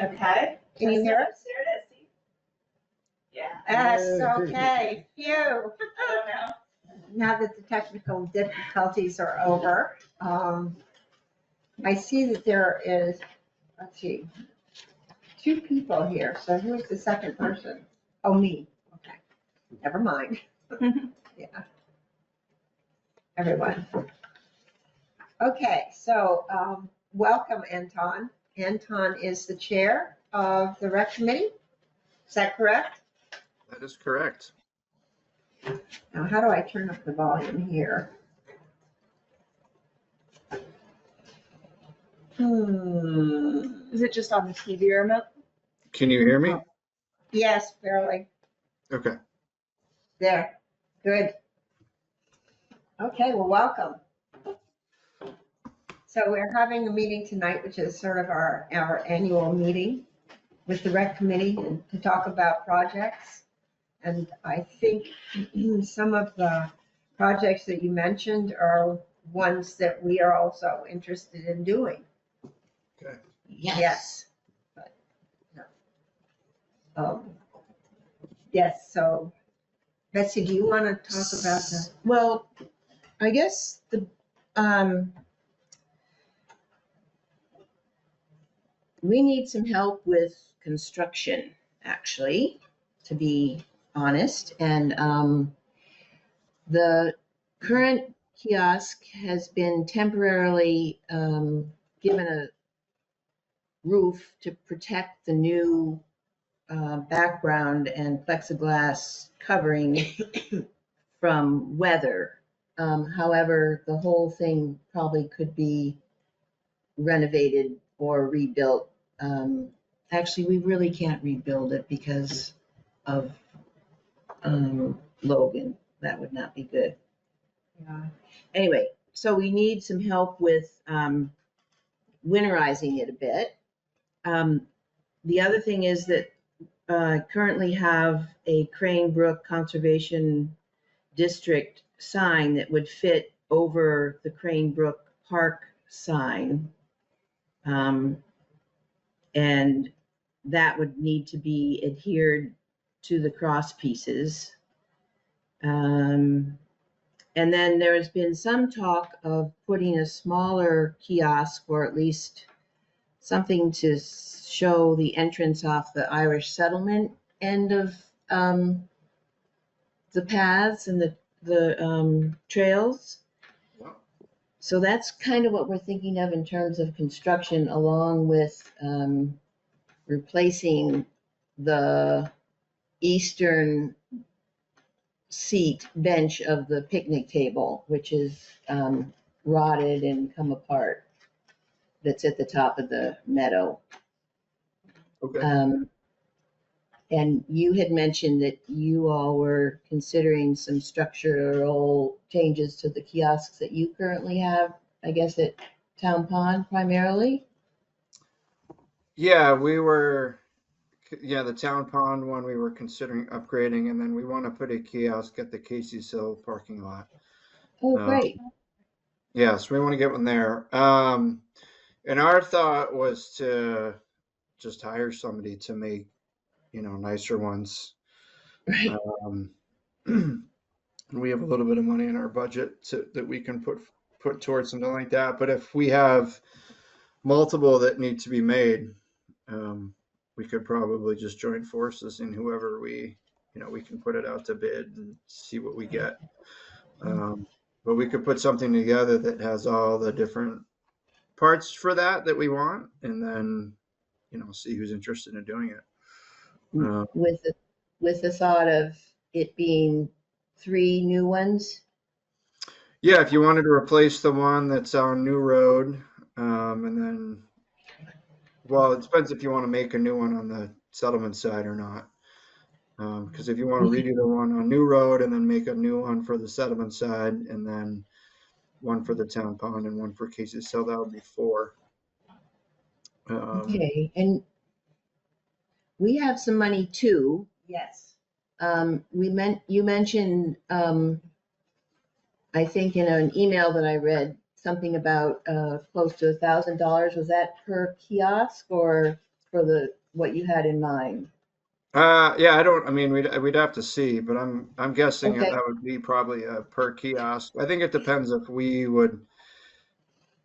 Okay. Can you hear us? There it is. See? Yeah. Yes, okay. Phew. I don't know. Now that the technical difficulties are over, I see that there is, let's see, 2 people here. So who's the second person? Oh, me. Okay. Never mind. Yeah. Everyone. Okay, so welcome, Anton. Anton is the chair of the rec committee. Is that correct? That is correct. Now, how do I turn up the volume here? Is it just on the TV remote? Can you hear me? Yes, barely. Okay. There. Good. Okay, well, welcome. So we're having a meeting tonight, which is sort of our annual meeting with the rec committee to talk about projects. And I think some of the projects that you mentioned are ones that we are also interested in doing. Okay. Yes. But, no. Yes, so Betsy, do you want to talk about that? Well, I guess we need some help with construction, actually, to be honest. And the current kiosk has been temporarily given a roof to protect the new background and plexiglass covering from weather. However, the whole thing probably could be renovated or rebuilt. Actually, we really can't rebuild it because of Logan. That would not be good. Yeah. Anyway, so we need some help with winterizing it a bit. The other thing is that currently have a Crane Brook Conservation District sign that would fit over the Crane Brook Park sign. And that would need to be adhered to the cross pieces. And then there has been some talk of putting a smaller kiosk, or at least something to show the entrance off the Irish settlement end of the paths and the trails. So that's kind of what we're thinking of in terms of construction, along with replacing the eastern seat bench of the picnic table, which is rotted and come apart. That's at the top of the meadow. Okay. And you had mentioned that you all were considering some structural changes to the kiosks that you currently have, I guess at Town Pond primarily. Yeah, the Town Pond one we were considering upgrading, and then we want to put a kiosk at the Casey's Hill parking lot. Oh, great. Yeah, so we want to get one there. And our thought was to just hire somebody to make, nicer ones. Right. We have a little bit of money in our budget that we can put towards something like that. But if we have multiple that need to be made, we could probably just join forces, and whoever we can put it out to bid and see what we get. But we could put something together that has all the different parts for that we want, and then see who's interested in doing it. With the thought of it being 3 new ones. Yeah, if you wanted to replace the one that's on New Road, and then, well, it depends if you want to make a new one on the settlement side or not. Because if you want to redo the one on New Road and then make a new one for the settlement side, and then one for the Town Pond and one for Casey's Hill, that would be 4. Okay, and we have some money too. Yes. You mentioned, I think in an email that I read, something about close to $1,000. Was that per kiosk or? for what you had in mind? Yeah, I mean, we'd have to see, but I'm guessing Okay. that would be probably a per kiosk. I think it depends if we would,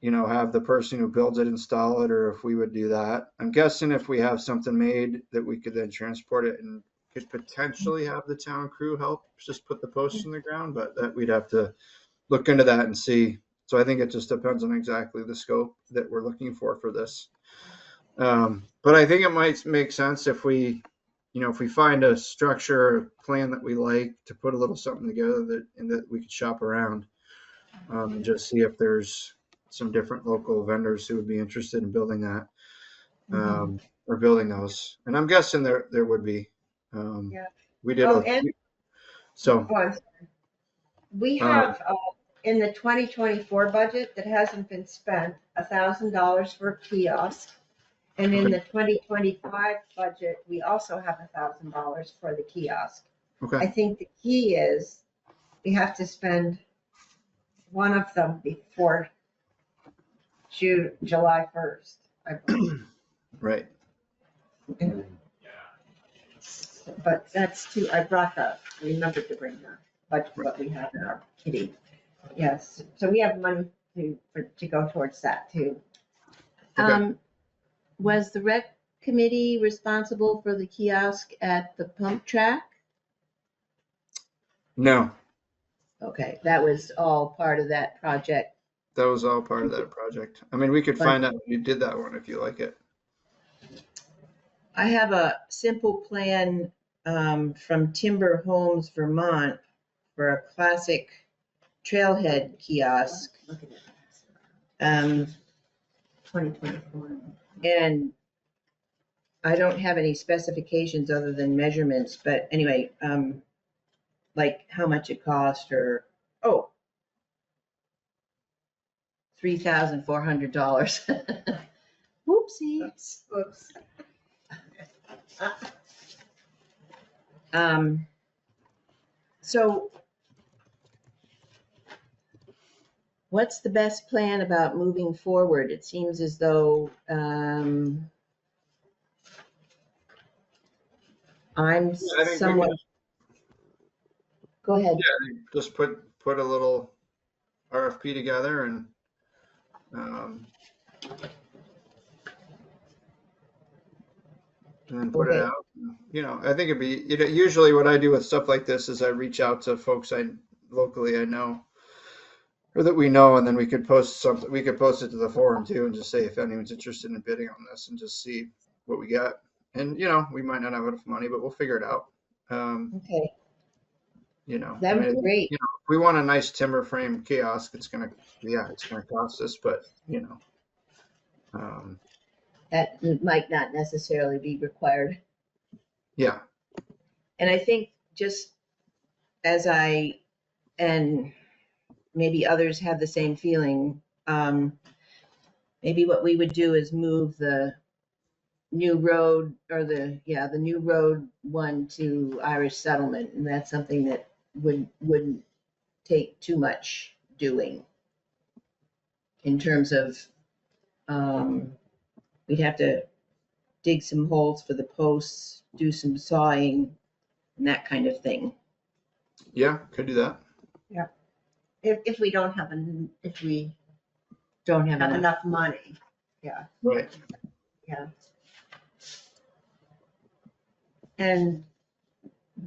have the person who builds it install it, or if we would do that. I'm guessing if we have something made that we could then transport it and could potentially have the town crew help just put the posts in the ground, but that we'd have to look into that and see. So I think it just depends on exactly the scope that we're looking for this. But I think it might make sense if we, if we find a structure, a plan that we like, to put a little something together that we could shop around, and just see if there's some different local vendors who would be interested in building that, or building those. And I'm guessing there would be. Yeah. We did. Oh, and So I'm sorry. We have in the 2024 budget that hasn't been spent, $1,000 for a kiosk. And in the 2025 budget, we also have $1,000 for the kiosk. I okay, think the key is we have to spend one of them before July 1st, I believe. right. But that's too, I remembered to bring the budget, what we have in our kitty. Yes, so we have money to go towards that too. Okay. Was the rec committee responsible for the kiosk at the pump track? No, Okay, that was all part of that project. that was all part of that project. I mean, we could But- find out who did that one if you like it. I have a simple plan from Timber Homes, Vermont, for a classic trailhead kiosk. Look at it. Um, 2024. and I don't have any specifications other than measurements, but anyway, like how much it cost, or, $3,400. Whoopsie. Oops. So what's the best plan about moving forward? It seems as though, I'm I think we somewhat, can go ahead. just put a little RFP together and then put it Okay. out. I think it'd be, usually what I do with stuff like this is I reach out to folks locally I know, or that we know, and then we could post something. We could post it to the forum too, and just say if anyone's interested in bidding on this, and just see what we got. And we might not have enough money, but we'll figure it out. Okay, I that mean, would be great. if we want a nice timber frame kiosk, it's gonna cost us, but That might not necessarily be required. yeah, And I think just as and maybe others have the same feeling, maybe what we would do is move the new road, or the new road one to Irish Settlement. And that's something that wouldn't take too much doing in terms of, we'd have to dig some holes for the posts, do some sawing, and that kind of thing. yeah, could do that. If we don't have enough money. Right. Yeah. And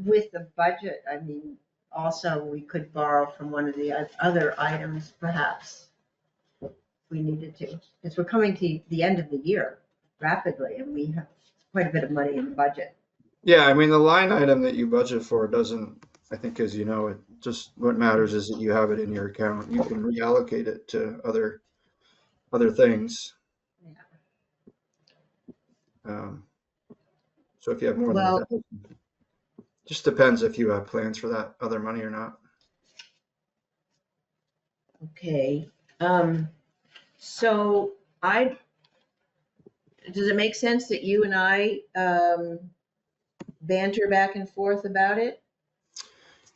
with the budget, I mean, also we could borrow from one of the other items perhaps. If we needed to, because we're coming to the end of the year rapidly and we have quite a bit of money in the budget. Yeah, I mean, the line item that you budget for doesn't, I think, as you know, it just, what matters is that you have it in your account. You can reallocate it to other things. So if you have more than Well- that, just depends if you have plans for that other money or not. Okay, so does it make sense that you and I banter back and forth about it?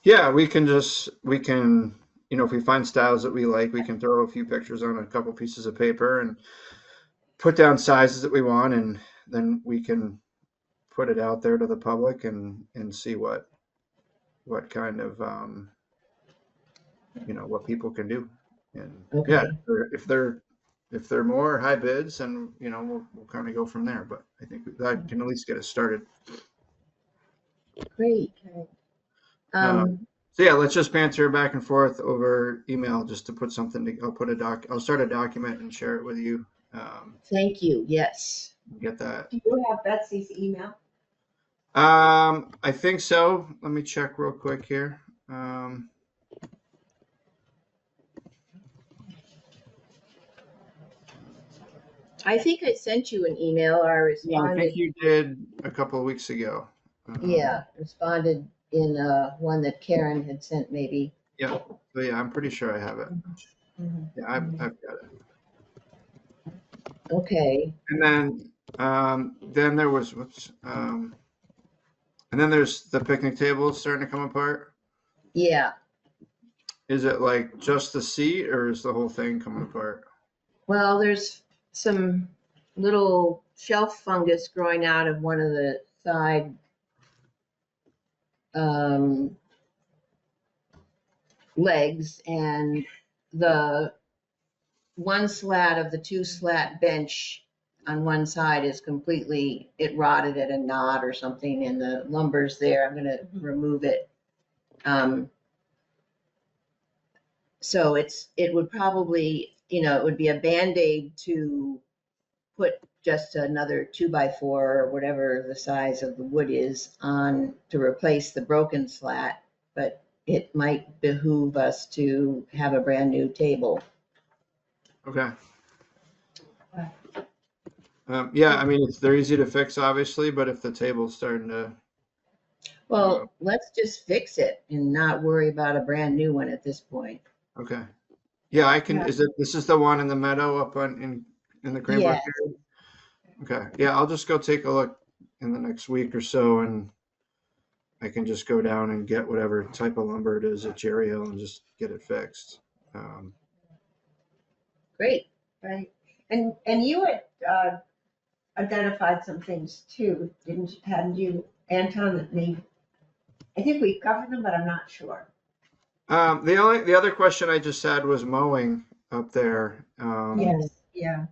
Yeah, we can, if we find styles that we like, we can throw a few pictures on a couple pieces of paper and put down sizes that we want, and then we can put it out there to the public and see what kind of, what people can do. And yeah, Okay. if they're more high bids, and we'll kind of go from there. But I think that can at least get us started. Great. Okay. So yeah, let's just banter back and forth over email just to put something. I'll start a document and share it with you. Thank you. Yes. Get that. Do you have Betsy's email? I think so. Let me check real quick here. I think I sent you an email or Yeah, I responded. think you did a couple of weeks ago. Yeah, responded in one that Karen had sent maybe. Yeah. So yeah, I'm pretty sure I have it. Mhm. Yeah, I've got it. Okay. And then there was and then there's the picnic table starting to come apart. Yeah. Is it like just the seat, or is the whole thing coming apart? Well, there's some little shelf fungus growing out of one of the side legs, and the one slat of the two slat bench on one side is completely, it rotted at a knot or something, and the lumber's there. I'm gonna remove it. So it would probably, it would be a Band-Aid to put just another 2x4 or whatever the size of the wood is on to replace the broken slat, but it might behoove us to have a brand new table. Okay. Yeah, I mean, they're easy to fix, obviously, but if the table's starting to, Well, let's just fix it and not worry about a brand new one at this point. okay. Yeah, I can. Yeah. This is the one in the meadow up in the Cranbrook Yes. area? Okay. Yeah, I'll just go take a look in the next week or so, and I can just go down and get whatever type of lumber it is at Cherry Hill and just get it fixed. Great. Right. And you had identified some things too, hadn't you, Anton, that maybe, I think we covered them, but I'm not sure. The other question I just had was mowing up there. Yes. Yeah.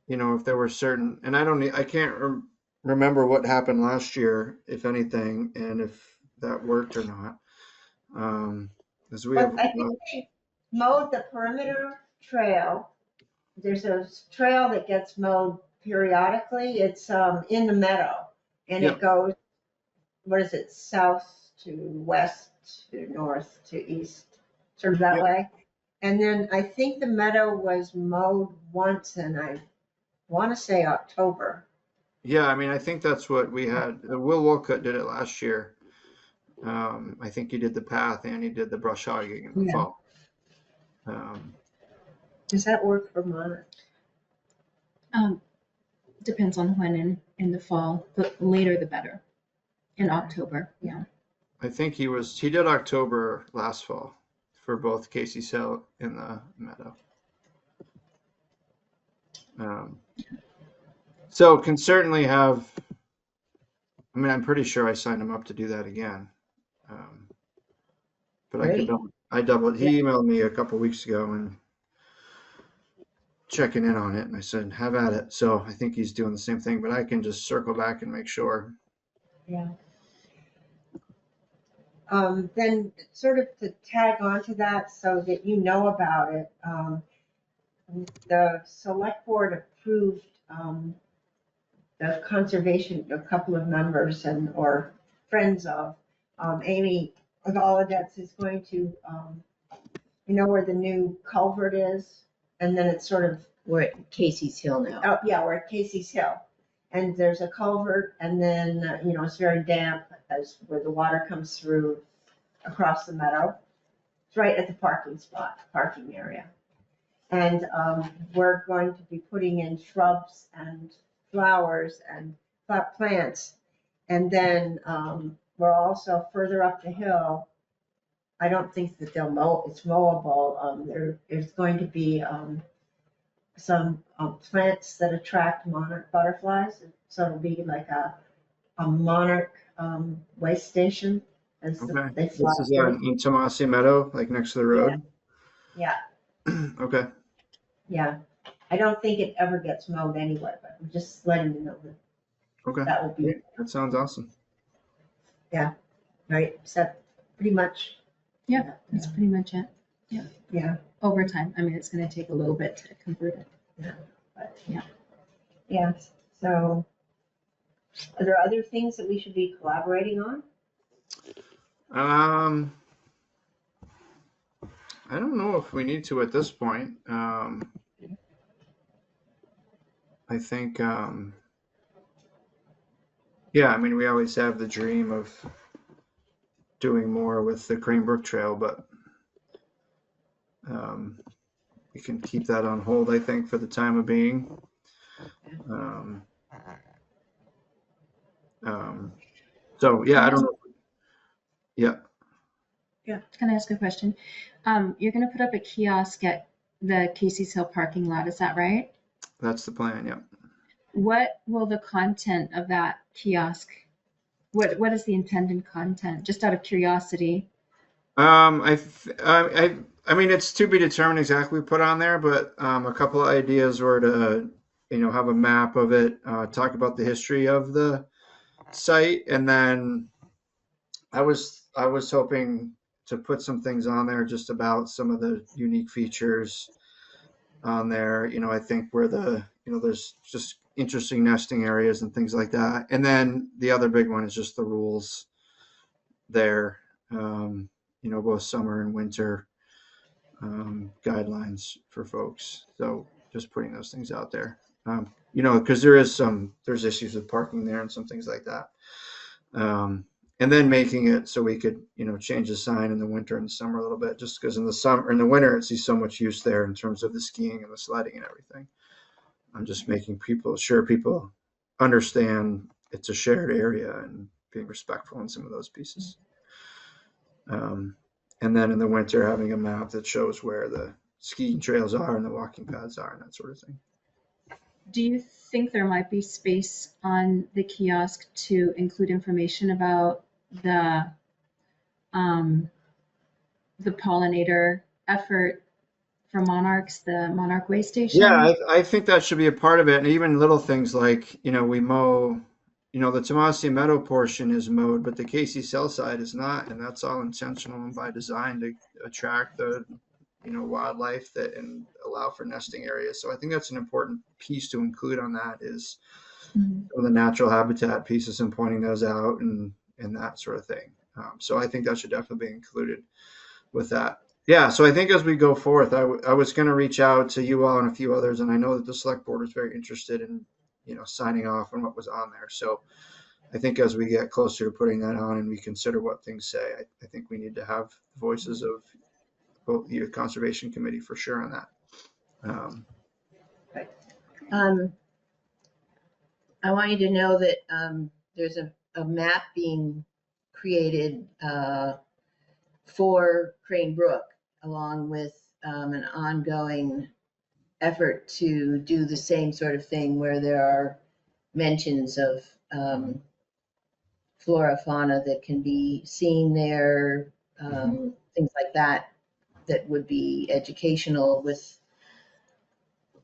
If there were certain, and I can't remember what happened last year, if anything, and if that worked or not. As we But have, I think they mowed the perimeter trail. There's a trail that gets mowed periodically. It's in the meadow, and Yeah. it goes, what is it, south to west to north to east, sort of that Yeah. way. And then I think the meadow was mowed once, and I want to say October. yeah, I mean, I think that's what we had. Will Wolcott did it last year. I think he did the path and he did the brush hogging in the Yeah. fall. Does that work for Monarch? Depends on when in the fall, the later the better. In October, yeah. I think he did October last fall for both Casey's Hill and the meadow. So can certainly have, I mean, I'm pretty sure I signed him up to do that again. But Great. he emailed me a couple weeks ago and checking in on it, and I said, have at it. So I think he's doing the same thing, but I can just circle back and make sure. Yeah. Then sort of to tag on to that so that you know about it, the select board approved the conservation, a couple of members or friends of Amy Gallaudet is going to, where the new culvert is, and then it's sort of, We're at Casey's Hill now. oh, yeah, we're at Casey's Hill. And there's a culvert, and then, it's very damp as where the water comes through across the meadow. It's right at the parking area. And we're going to be putting in shrubs and flowers and plants. And then we're also further up the hill. I don't think that they'll mow, it's mowable. There's going to be some plants that attract monarch butterflies. So it'll be like a monarch way station as Okay. they fly This is through. in Tomasi Meadow, like next to the road. Yeah, Okay. yeah. I don't think it ever gets mowed anyway, but I'm just letting you know that Okay. that will be Great. That sounds awesome. right. So pretty much, Yeah, that's pretty much it. yeah, Over time. I mean, it's gonna take a little bit to convert it. but Yeah. yeah. So, are there other things that we should be collaborating on? I don't know if we need to at this point. I think, yeah, I mean, we always have the dream of doing more with the Crane Brook Trail, but we can keep that on hold, I think, for the time of being. So, yeah, I don't know. Yeah. Yeah. Can I ask a question? You're gonna put up a kiosk at the Casey's Hill parking lot, is that right? That's the plan, yeah. What will the content of that kiosk, what is the intended content? Just out of curiosity. I mean, it's to be determined exactly what we put on there, but a couple of ideas were to, have a map of it, talk about the history of the site, and then I was hoping to put some things on there just about some of the unique features on there. I think where there's just interesting nesting areas and things like that. And then the other big one is just the rules there. Both summer and winter guidelines for folks. So just putting those things out there. Because there's issues with parking there and some things like that. And then making it so we could, change the sign in the winter and the summer a little bit, just because in the winter, it sees so much use there in terms of the skiing and the sledding and everything. I'm just making people understand it's a shared area and being respectful in some of those pieces. And then in the winter, having a map that shows where the skiing trails are and the walking paths are and that sort of thing. Do you think there might be space on the kiosk to include information about the pollinator effort for monarchs, the Monarch Way Station? Yeah, I think that should be a part of it. And even little things like, we mow, the Tomasi Meadow portion is mowed, but the Casey Cell side is not. And that's all intentional and by design to attract the, wildlife and allow for nesting areas. So I think that's an important piece to include on that is the natural habitat pieces and pointing those out and that sort of thing. So I think that should definitely be included with that. Yeah, so I think as we go forth, I was going to reach out to you all and a few others, and I know that the select board is very interested in, signing off on what was on there. So I think as we get closer to putting that on and we consider what things say, I think we need to have voices of both the Conservation Committee for sure on that. I want you to know that there's a map being created for Crane Brook, along with an ongoing effort to do the same sort of thing where there are mentions of flora, fauna that can be seen there, things like that, that would be educational, with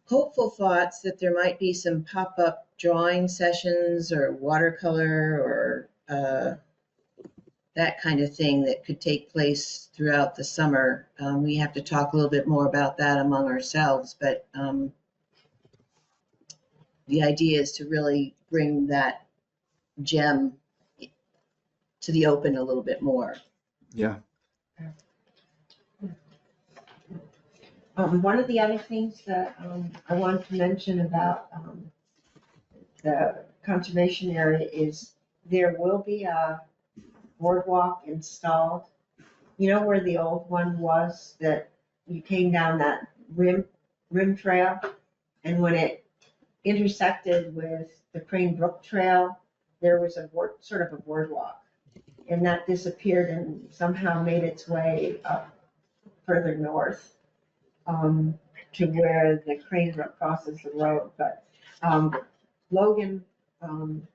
hopeful thoughts that there might be some pop-up drawing sessions or watercolor or that kind of thing that could take place throughout the summer. We have to talk a little bit more about that among ourselves, but the idea is to really bring that gem to the open a little bit more. Yeah. One of the other things that I wanted to mention about the conservation area is there will be a boardwalk installed. You know where the old one was that you came down that rim trail, and when it intersected with the Crane Brook Trail, there was sort of a boardwalk, and that disappeared and somehow made its way up further north. to where the crane crosses the road, but, Logan, an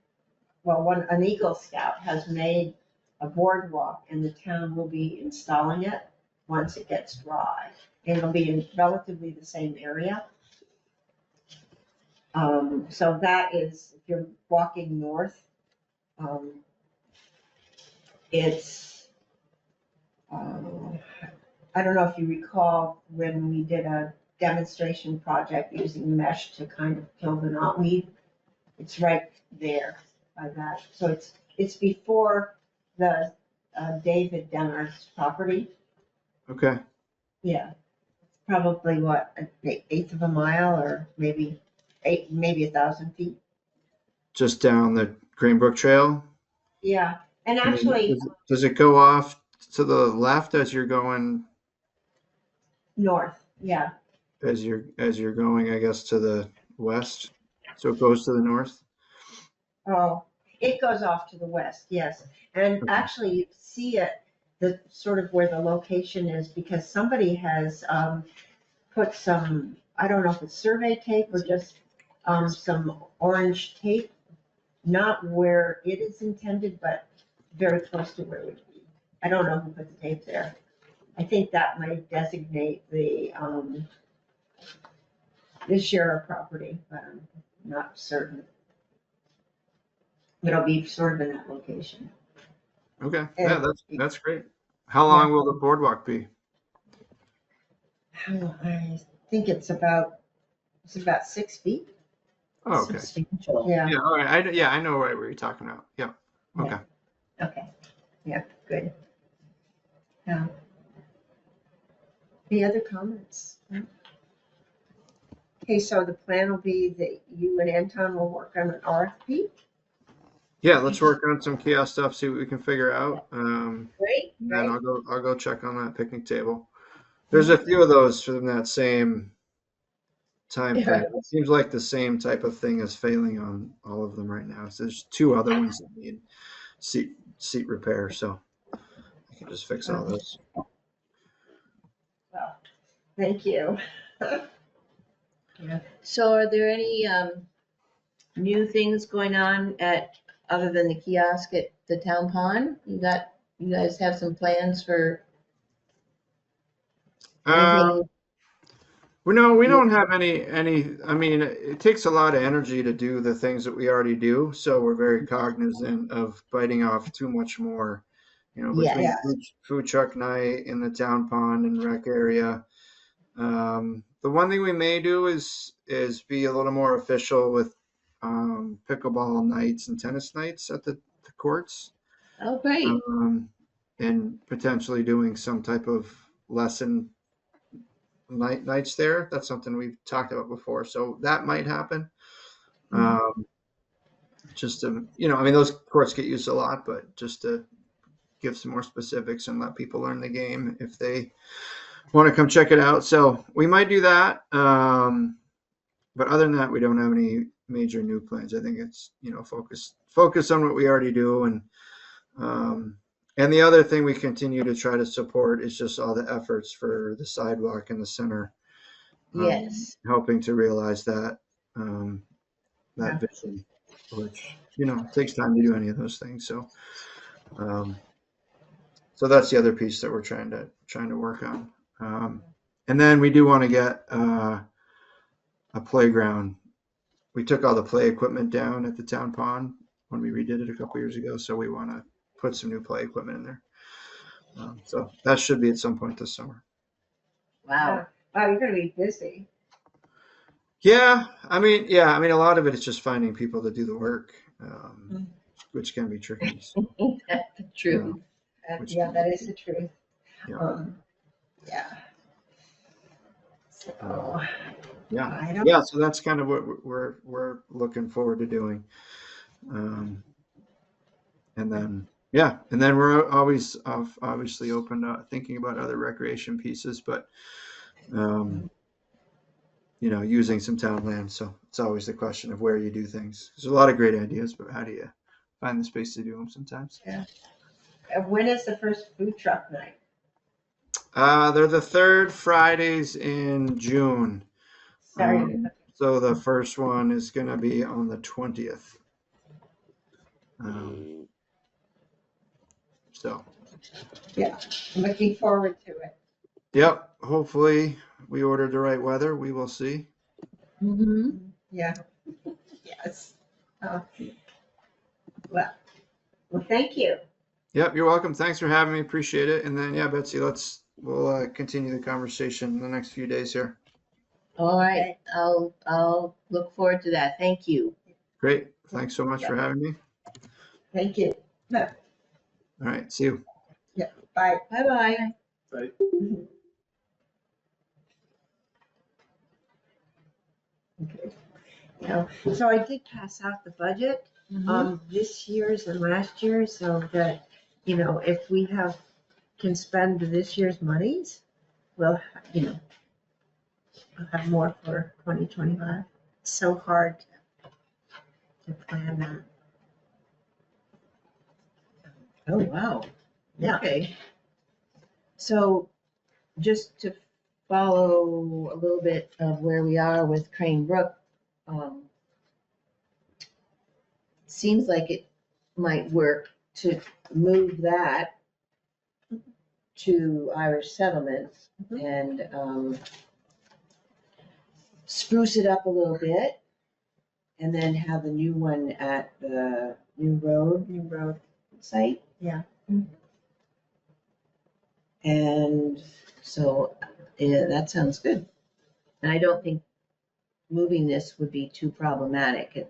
Eagle Scout has made a boardwalk and the town will be installing it once it gets dry. And it'll be in relatively the same area. So that is, if you're walking north, it's, I don't know if you recall when we did a demonstration project using mesh to kind of kill the knotweed. It's right there by that. So it's before the David Denner's property. Okay. Yeah. It's probably what, an eighth of a mile or maybe 1,000 feet. Just down the Green Brook Trail. Yeah. And I mean, actually does it go off to the left as you're going, north. Yeah. as you're going, I guess, to the west? So it goes to the north? Oh, it goes off to the west, yes. And Okay. actually, you see it, the sort of where the location is, because somebody has put some, I don't know if it's survey tape or just some orange tape, not where it is intended, but very close to where it would be. I don't know who put the tape there. I think that might designate the share of property, but I'm not certain. It'll be sort of in that location. Okay. And- Yeah, that's great. How long will the boardwalk be? I think it's about 6 feet. Oh, okay. Substantial. Yeah. Yeah, all right. I know right where you're talking about. Yeah. Okay. Okay. Yeah, good. Yeah. Any other comments? Okay, so the plan will be that you and Anton will work on an RFP? Yeah, let's work on some kiosk stuff, see what we can figure out. Great. Then I'll go check on that picnic table. There's a few of those from that same time frame. It seems like the same type of thing is failing on all of them right now. So there's 2 other ones that need seat repair, so I can just fix all those. Well, thank you. So are there any new things going on other than the kiosk at the town pond? You guys have some plans for anything? Well, we don't have any, I mean, it takes a lot of energy to do the things that we already do. So we're very cognizant of biting off too much more, between Yes. food truck night in the town pond and rec area. The one thing we may do is be a little more official with pickleball nights and tennis nights at the courts. Oh, great. And potentially doing some type of lesson nights there. That's something we've talked about before, so that might happen. Just to, I mean, those courts get used a lot, but just to give some more specifics and let people learn the game if they want to come check it out. So we might do that. But other than that, we don't have any major new plans. I think it's, focus on what we already do. And the other thing we continue to try to support is just all the efforts for the sidewalk in the center. Yes. Helping to realize that vision, which, it takes time to do any of those things. So, so that's the other piece that we're trying to work on. And then we do want to get a playground. We took all the play equipment down at the town pond when we redid it a couple years ago. So we want to put some new play equipment in there. So that should be at some point this summer. Wow. Wow, you're gonna be busy. Yeah, I mean, a lot of it is just finding people to do the work, which can be tricky. So, That's the truth. Yeah, that is the truth. yeah. Yeah. So, Yeah. I don't. Yeah, so that's kind of what we're looking forward to doing. And then we're always obviously open to thinking about other recreation pieces, but using some town land. So it's always the question of where you do things. There's a lot of great ideas, but how do you find the space to do them sometimes? Yeah. When is the first food truck night? They're the third Fridays in June. Sorry. So the first one is going to be on the 20th. So, I'm looking forward to it. yep, hopefully we ordered the right weather. We will see. Mm-hmm. Yeah. Yes. Well, thank you. Yep, you're welcome. Thanks for having me. Appreciate it. And then, yeah, Betsy, we'll continue the conversation in the next few days here. All right, I'll look forward to that. Thank you. Great. Thanks so much for having me. Thank you. All right. See you. Bye. Bye-bye. Bye. Okay. Yeah, so I did pass out the budget, this year's and last year's, so that, if we can spend this year's monies, we'll, we'll have more for 2025. It's so hard to plan that. Oh, wow. Yeah. Okay. So just to follow a little bit of where we are with Crane Brook, seems like it might work to move that to Irish Settlement and spruce it up a little bit, and then have the new one at the New Road site. Yeah. And so, yeah, that sounds good. And I don't think moving this would be too problematic.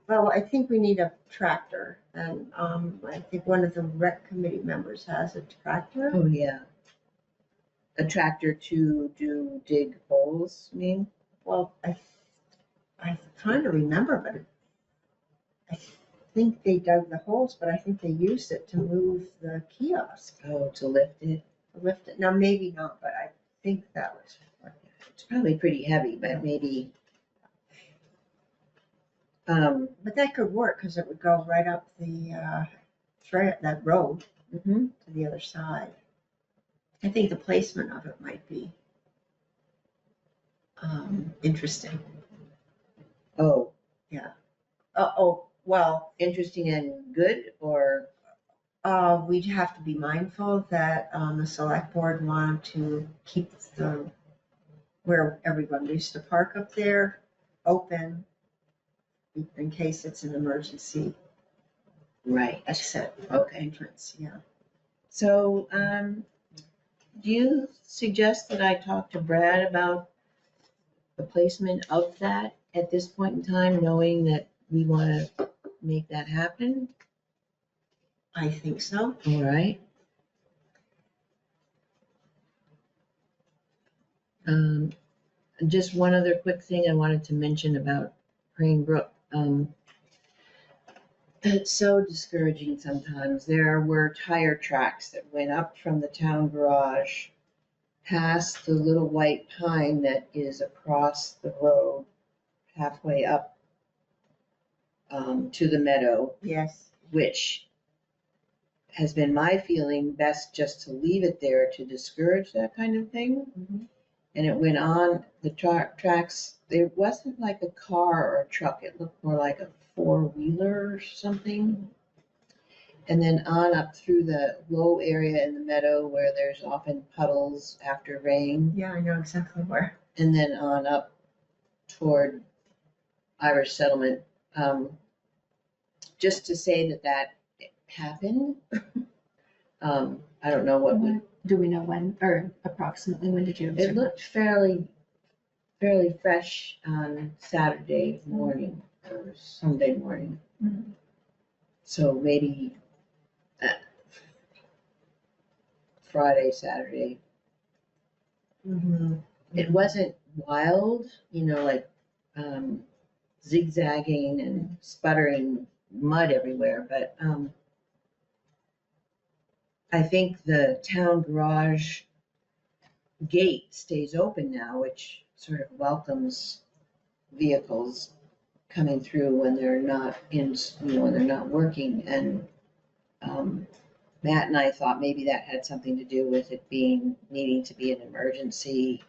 Well, I think we need a tractor, and I think one of the rec committee members has a tractor. Oh, yeah. A tractor to dig holes, you mean? Well, I kind of remember, but I think they dug the holes, but I think they used it to move the kiosk, Oh, to lift it? to lift it. Now, maybe not, but I think that was. It's probably pretty heavy, but maybe. But that could work, because it would go right up the trail, that road Mhm. to the other side. I think the placement of it might be interesting. Oh, Well, interesting and good, or? we'd have to be mindful that the select board wanted to keep where everyone used to park up there open in case it's an emergency Right. exit, Okay. entrance, yeah. So, do you suggest that I talk to Brad about the placement of that at this point in time, knowing that we want to make that happen? I think so. All right. Just one other quick thing I wanted to mention about Crane Brook. It's so discouraging sometimes. There were tire tracks that went up from the town garage past the little white pine that is across the road halfway up to the meadow, Yes. which has been my feeling best just to leave it there to discourage that kind of thing. Mhm. And it went on the tracks. There wasn't like a car or a truck. It looked more like a four-wheeler or something. And then on up through the low area in the meadow where there's often puddles after rain. Yeah, I know exactly where. And then on up toward Irish Settlement. Just to say that happened. I don't know what would. Do we know when, or approximately when did you It observe that? looked fairly fresh on Saturday morning or Sunday morning. Mhm. So maybe Friday, Saturday. Mhm. It wasn't wild, like zigzagging and sputtering mud everywhere, but I think the town garage gate stays open now, which sort of welcomes vehicles coming through when they're not when they're not working. And Matt and I thought maybe that had something to do with it needing to be an emergency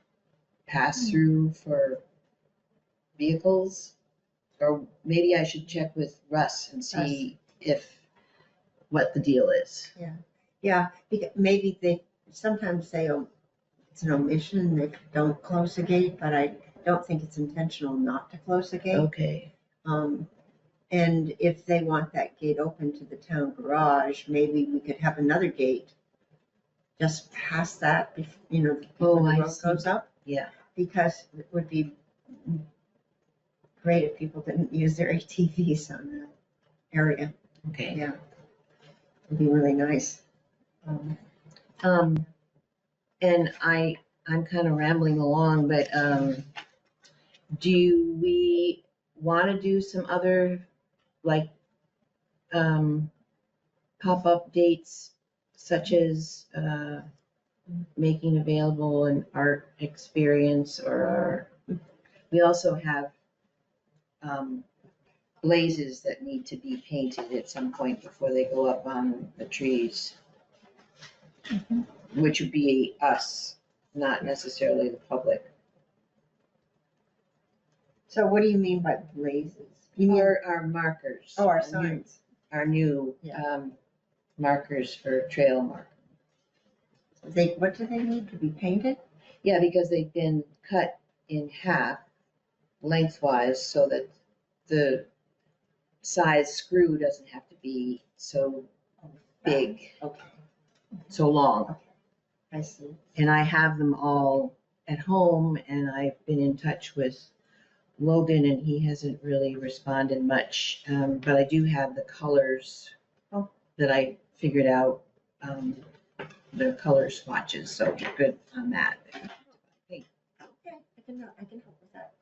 pass-through for vehicles. Or maybe I should check with Russ and see what the deal is. Yeah, because maybe they, sometimes they, it's an omission, they don't close the gate, but I don't think it's intentional not to close the gate. Okay, And if they want that gate open to the town garage, maybe we could have another gate just past that, before I the road see. goes up. yeah, Because it would be great if people didn't use their ATVs on that area. okay. Yeah, it'd be really nice. And I'm kind of rambling along, but, do we want to do some other, like, pop-up dates such as, making available an art experience we also have, blazes that need to be painted at some point before they go up on the trees. Which would be us, not necessarily the public. So what do you mean by blazes? You mean, Our markers. oh, our new- signs. Our new, Yeah. markers for trail mark. What do they need to be painted? Yeah, because they've been cut in half lengthwise so that the size screw doesn't have to be so big, Okay, so long. I see. And I have them all at home, and I've been in touch with Logan, and he hasn't really responded much. But I do have the colors that I figured out, the color swatches, so we're good on that. Okay, I can help with that.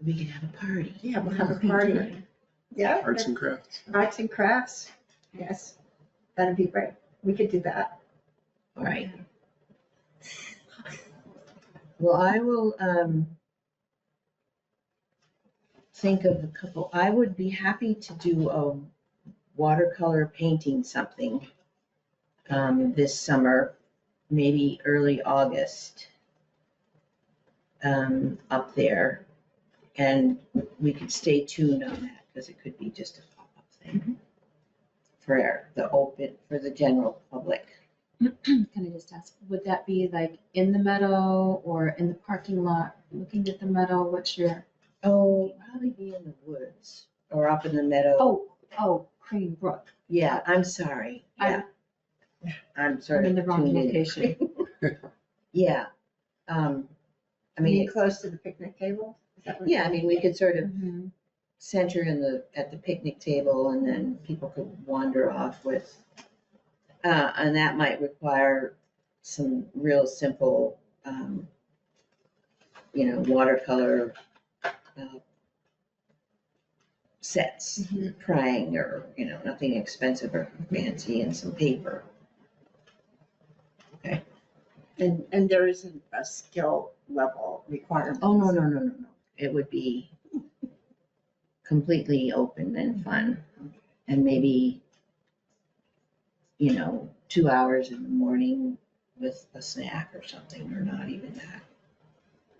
We can have a party. Yeah, we'll have a party. Yeah. Arts and crafts. Arts and crafts, yes, that'd be great. We could do that. All right. Well, I will, think of a couple. I would be happy to do a watercolor painting something, this summer, maybe early August, up there. And we could stay tuned on that, because it could be just a pop-up thing for the general public. Can I just ask, would that be like in the meadow or in the parking lot, looking at the meadow? What's your, Oh, probably be in the woods or up in the meadow. Crane Brook? Yeah, I'm sorry. Yeah. I'm sort I'm of in the wrong tuned in. location. Yeah. I I mean, mean, close to the picnic table? Is that what yeah, I mean, we could sort of Mhm. center at the picnic table, and then people could wander off with, and that might require some real simple, watercolor sets, praying, or, nothing expensive or fancy, and some paper. And there isn't a skill level requirement? Oh, no. It would be completely open and fun. And maybe, 2 hours in the morning with a snack or something, or not even that.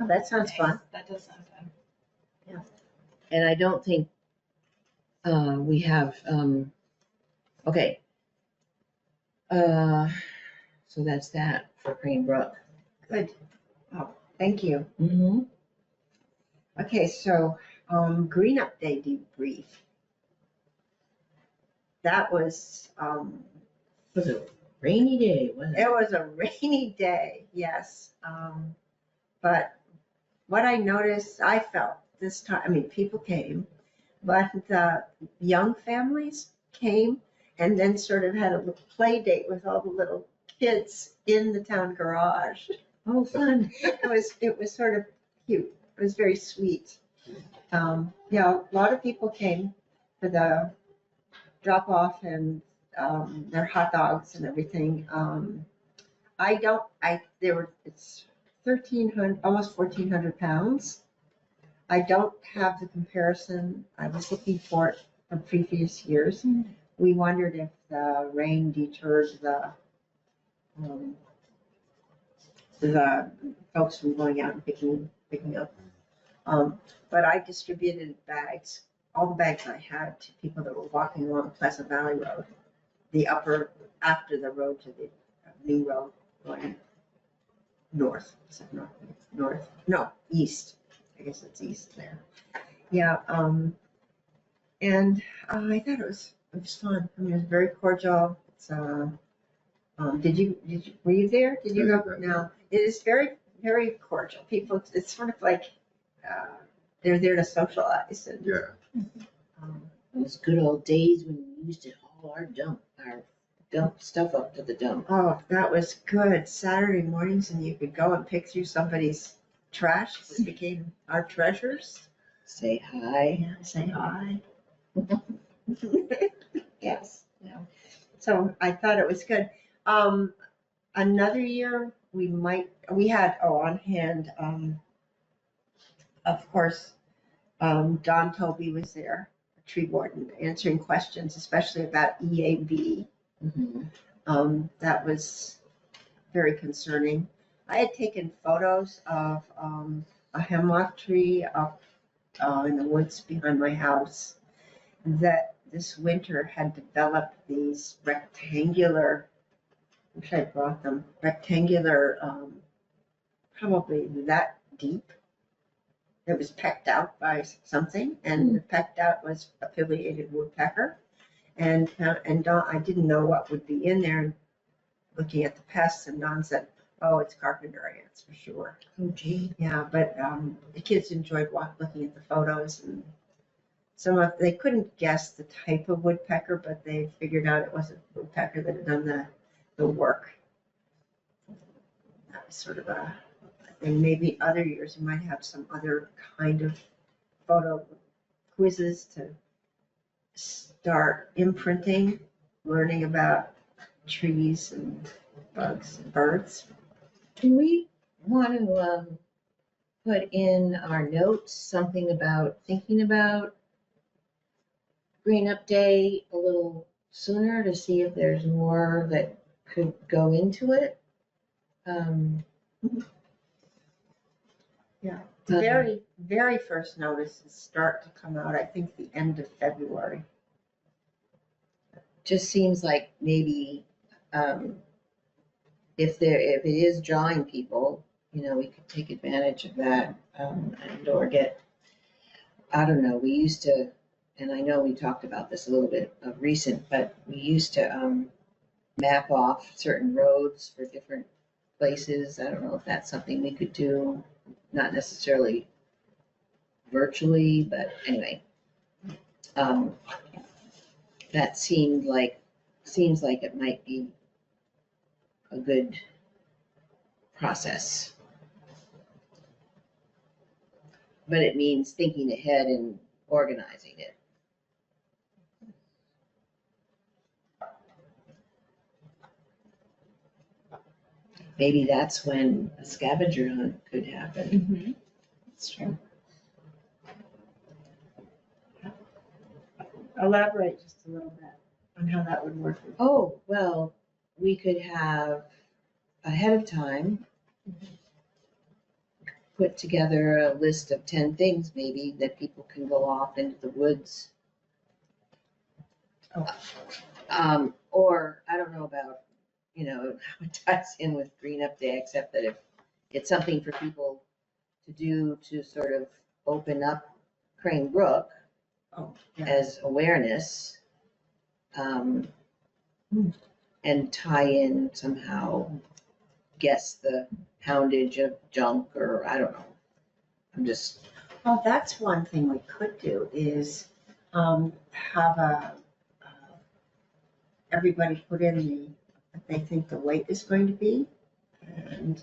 Oh, that sounds fun. That does sound fun. And I don't think we have, okay. So that's that for Crane Brook. Good. Oh, thank you. Mm-hmm. Okay, so, Green Up Day debrief. That was, It was a rainy day, wasn't it it? was a rainy day, yes. But what I noticed, I felt this time, I mean, people came, but the young families came and then sort of had a little play date with all the little kids in the town garage. Oh, fun. It was sort of cute. It was very sweet. Yeah, a lot of people came for the drop off and their hot dogs and everything. It's 1,300, almost 1,400 pounds. I don't have the comparison. I was looking for it from previous years, we wondered if the rain deterred the folks from going out and picking up. But I distributed bags, all the bags I had, to people that were walking along Pleasant Valley Road, the upper, after the road to the new road going north. Is it north? North? No, east. I guess it's east there. Yeah. And I thought it was fun. I mean, it was very cordial. It's were you there? Did you go? No. It is very, very cordial. People, it's sort of like they're there to socialize. And, Yeah. Those good old days when we used to haul our dump stuff up to the dump. oh, that was good. Saturday mornings, and you could go and pick through somebody's trash that became our treasures. Say hi. Yeah, say hi. Yes. Yeah. So I thought it was good. Another year we had on hand, of course, Don Toby was there, a tree warden, answering questions, especially about EAB. Mhm. That was very concerning. I had taken photos of a hemlock tree up in the woods behind my house that this winter had developed these rectangular, I wish I brought them, rectangular, probably that deep. It was pecked out by something, and the pecked out was affiliated woodpecker. And Don, I didn't know what would be in there. Looking at the pests, and Don said, "Oh, it's carpenter ants for sure." Oh, gee. Yeah, but the kids enjoyed looking at the photos, and they couldn't guess the type of woodpecker, but they figured out it was a woodpecker that had done the work. That was sort of and maybe other years we might have some other kind of photo quizzes to start imprinting, learning about trees and bugs and birds. Do we want to put in our notes something about thinking about Green Up Day a little sooner to see if there's more that could go into it? Yeah, the very, very first notices start to come out, I think, the end of February. Just seems like maybe if it is drawing people, we could take advantage of that, and or get, I don't know, we used to, and I know we talked about this a little bit of recent, but we used to map off certain roads for different places. I don't know if that's something we could do, not necessarily virtually, but anyway. That seems like it might be a good process. But it means thinking ahead and organizing it. Maybe that's when a scavenger hunt could happen. That's true. Elaborate just a little bit on how that would work. Oh, well, we could have ahead of time put together a list of 10 things maybe that people can go off into the woods. Or I don't know about, how it ties in with Green Up Day, except that if it's something for people to do to sort of open up Crane Brook Oh, yeah. as awareness, and tie in somehow, guess the poundage of junk, or I don't know. I'm just, Well, that's one thing we could do is have everybody put in what they think the weight is going to be, and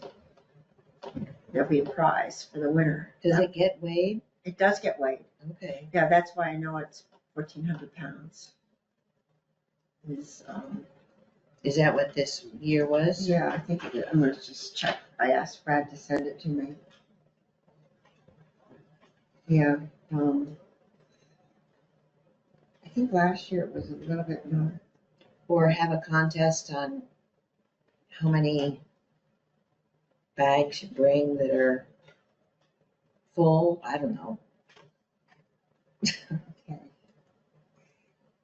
there'll be a prize for the winner. does it get weighed? It does get weighed. Okay. Yeah, that's why I know it's 1,400 pounds. Is that what this year was? Yeah, I think it is. I'm gonna just check. I asked Brad to send it to me. Yeah, I think last year it was a little bit more. Or have a contest on how many bags you bring that are full, I don't know. Okay.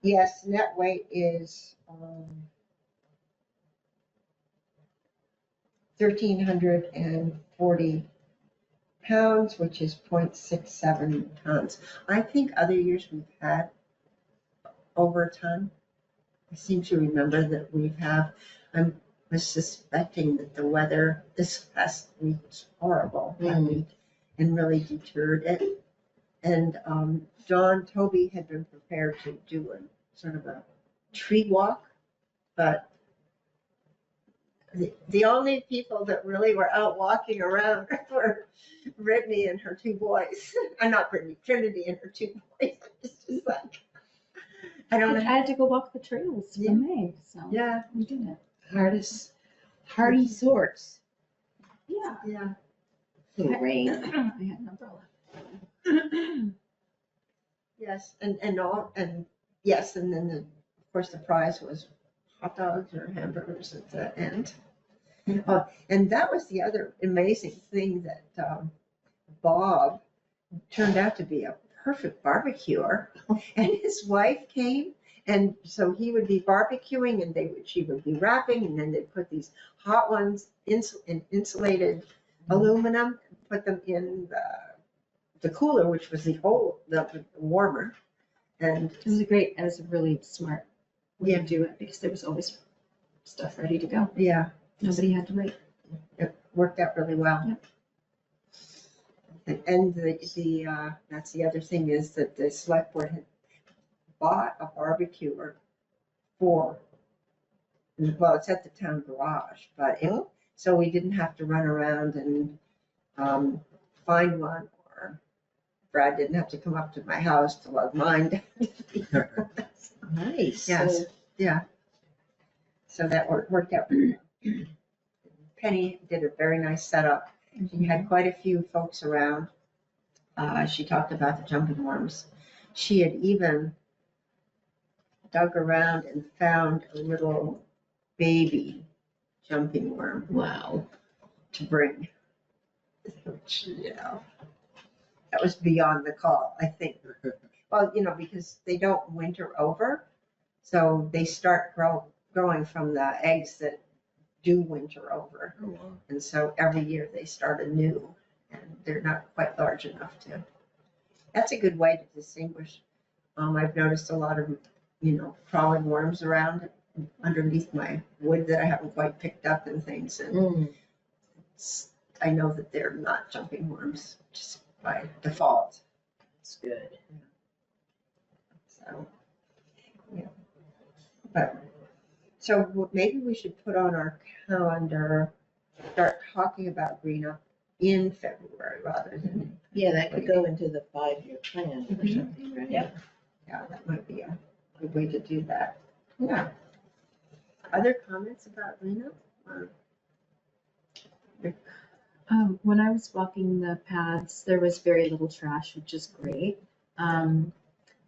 Yes, net weight is 1,340 pounds, which is 0.67 tons. I think other years we've had over a ton. I seem to remember that I was suspecting that the weather this past week was horrible that week and really deterred it. And John Toby had been prepared to do a sort of a tree walk, but the only people that really were out walking around were Brittany and her two boys. Not Brittany, Trinity and her two boys. It's just like, I don't know. I had to go walk the trails for Yeah. May, so Yeah, we did it. Hardy sorts. Yeah. yeah. For the rain. I had an umbrella. Yes, and yes, and then of course the prize was hot dogs or hamburgers at the end. And that was the other amazing thing that Bob turned out to be a perfect barbecuer, and his wife came, and so he would be barbecuing, and she would be wrapping, and then they'd put these hot ones in insulated aluminum, put them in the cooler, which was the warmer, and It was a really smart way Yeah. to do it because there was always stuff ready to go. yeah, Nobody had to wait. it worked out really well. Yep. And that's the other thing is that the select board had bought a barbecuer it's at the town garage, but so we didn't have to run around and find one, or Brad didn't have to come up to my house to lug mine. Nice. Yes, yeah. So that worked out pretty well. Penny did a very nice setup. She had quite a few folks around. She talked about the jumping worms. She had even dug around and found a little baby jumping worm Wow. to bring. Which, that was beyond the call, I think. Well, because they don't winter over, so they start growing from the eggs that do winter over. Oh, wow. And so every year they start anew, and they're not quite large enough to. That's a good way to distinguish. I've noticed a lot of, crawling worms around underneath my wood that I haven't quite picked up and things. And I know that they're not jumping worms just by default. That's good. So, so maybe we should put on our calendar, start talking about green up in February rather than. Yeah, that could go into the 5-year plan or Mhm. something, right? Yep. Yeah, that might be a good way to do that. Yeah. Other comments about green up? When I was walking the paths, there was very little trash, which is great.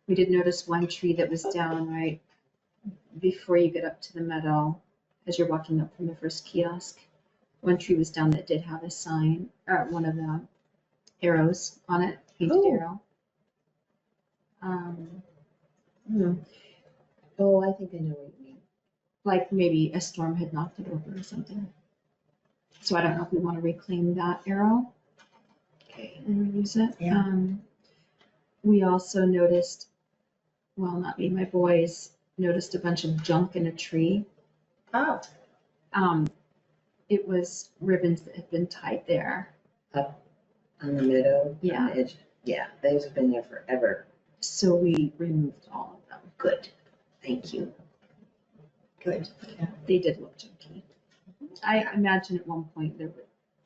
We did notice one tree that was down right before you get up to the meadow, as you're walking up from the first kiosk. One tree was down that did have a sign, or one of the arrows on it, painted Oh. arrow. Oh, I think I know what you mean. Like maybe a storm had knocked it over or something. So I don't know if we want to reclaim that arrow Okay. and reuse it. Yeah. We also noticed, well, not me, my boys noticed a bunch of junk in a tree. Oh, It was ribbons that had been tied there. On the meadow. Yeah. On the edge. Yeah, those have been there forever. So we removed all of them. Good. Thank you. good. They did look junky. I imagine at one point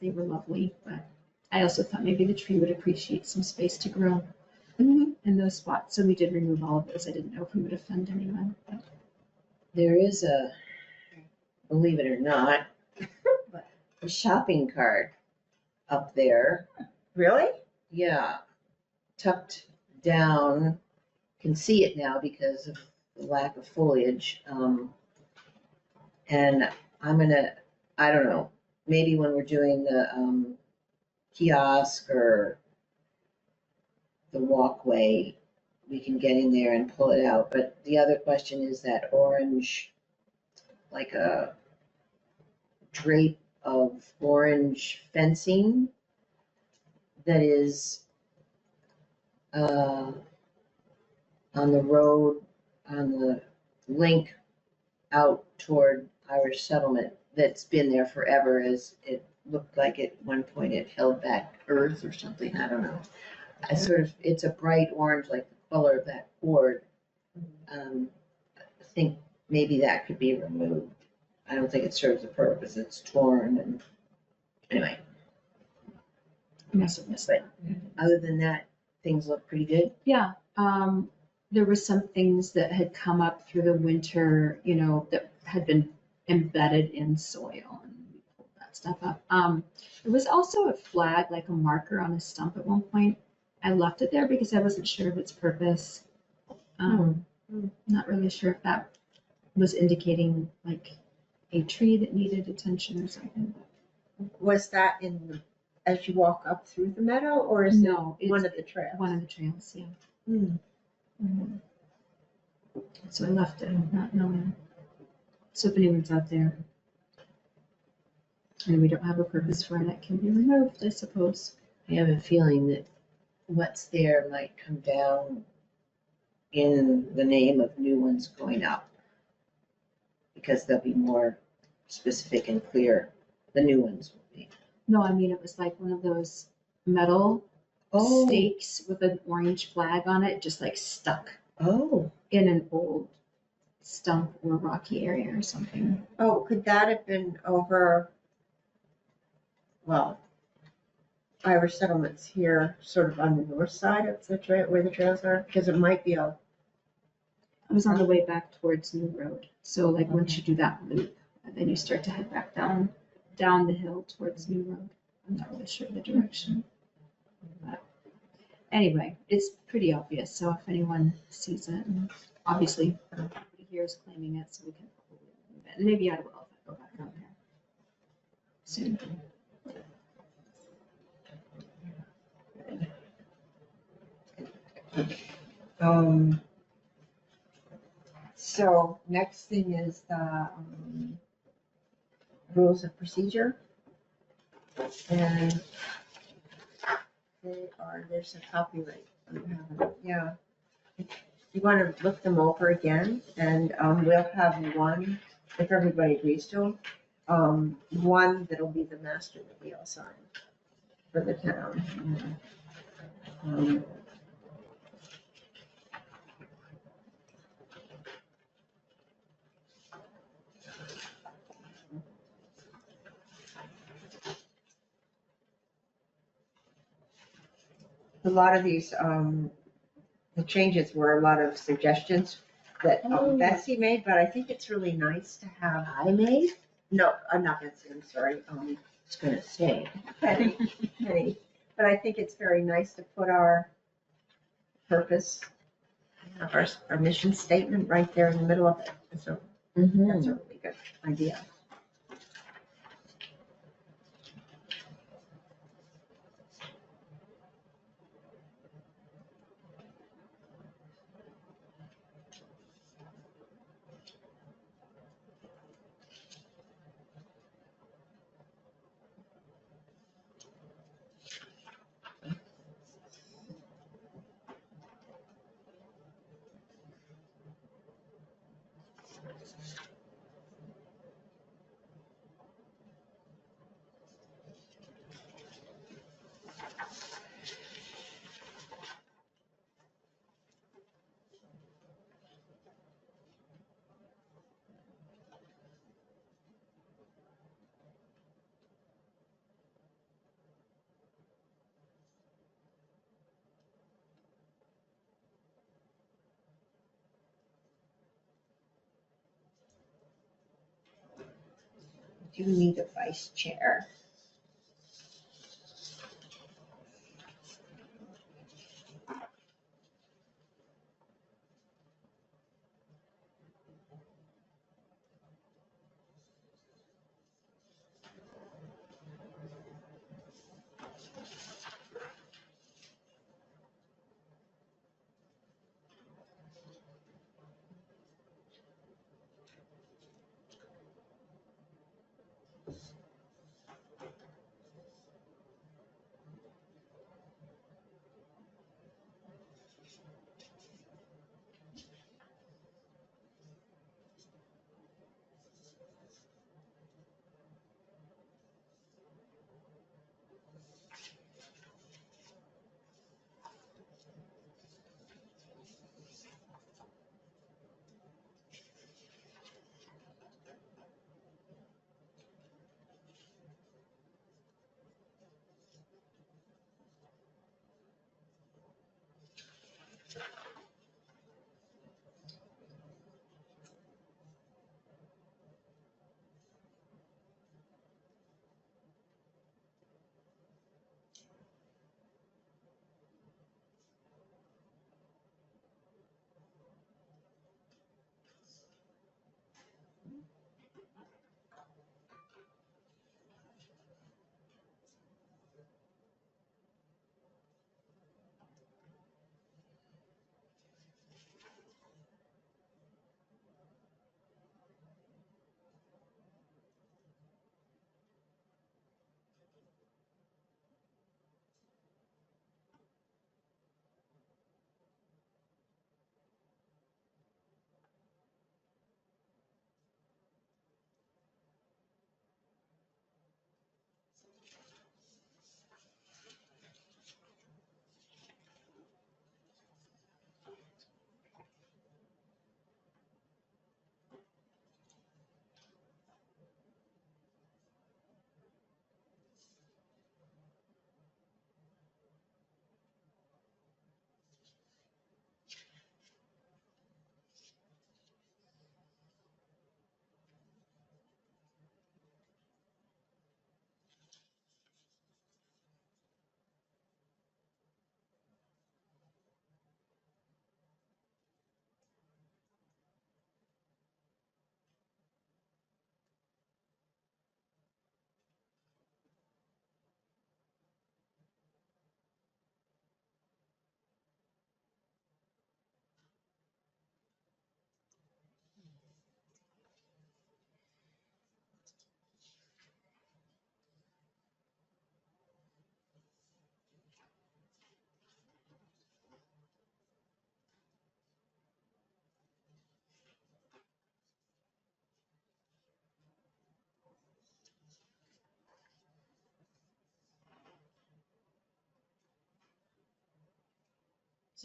they were lovely, but I also thought maybe the tree would appreciate some space to grow in those spots. So we did remove all of those. I didn't know if we would offend anyone. But There is believe it or not, a shopping cart up there. Really? Yeah, tucked down can see it now because of the lack of foliage. And I'm gonna, I don't know, maybe when we're doing the kiosk or the walkway, we can get in there and pull it out. But the other question is that orange, like a drape of orange fencing that is on the road, on the link out toward Irish settlement, that's been there forever, as it looked like at one point it held back earth or something, I don't know. It's a bright orange, like the color of that cord. I think maybe that could be removed. I don't think it serves a purpose, it's torn and, anyway. Must have missed that. Other than that, things look pretty good. Yeah, there were some things that had come up through the winter, that had been embedded in soil, and we pulled that stuff up. There was also a flag, like a marker on a stump at one point. I left it there because I wasn't sure of its purpose. Not really sure if that was indicating like a tree that needed attention or something. Was that as you walk up through the meadow, or is No, it one it's of the trails? one of the trails, yeah. Hmm. Mhm. So I left it, not knowing. So if anyone's out there and we don't have a purpose for it, it can be removed, I suppose. I have a feeling that what's there might come down in the name of new ones going up, because they'll be more specific and clear, the new ones will be. No, I mean, it was like one of those metal stakes with an orange flag on it, just like stuck Oh, in an old stump or rocky area or something. Oh, could that have been over, well, Irish settlements here, sort of on the north side of the trail, where the trails are? Because it might be I was on the way back towards New Road. So like once you do that loop, and then you start to head back down the hill towards New Road. I'm not really sure the direction. But anyway, it's pretty obvious. So if anyone sees it, and obviously everybody here is claiming it, so we can probably remove it. And maybe I will if I go back out there soon. So next thing is the rules of procedure. And there's a copyright. Yeah. You want to look them over again, and we'll have one, if everybody agrees to them, one that'll be the master that we all sign for the town. A lot of these, the changes were a lot of suggestions that Betsy made, but I think it's really nice to have. I made? No, I'm not Betsy, I'm sorry. I was gonna say. Penny. But I think it's very nice to put our purpose, our mission statement right there in the middle of it. So that's a really good idea. Do you need a vice chair?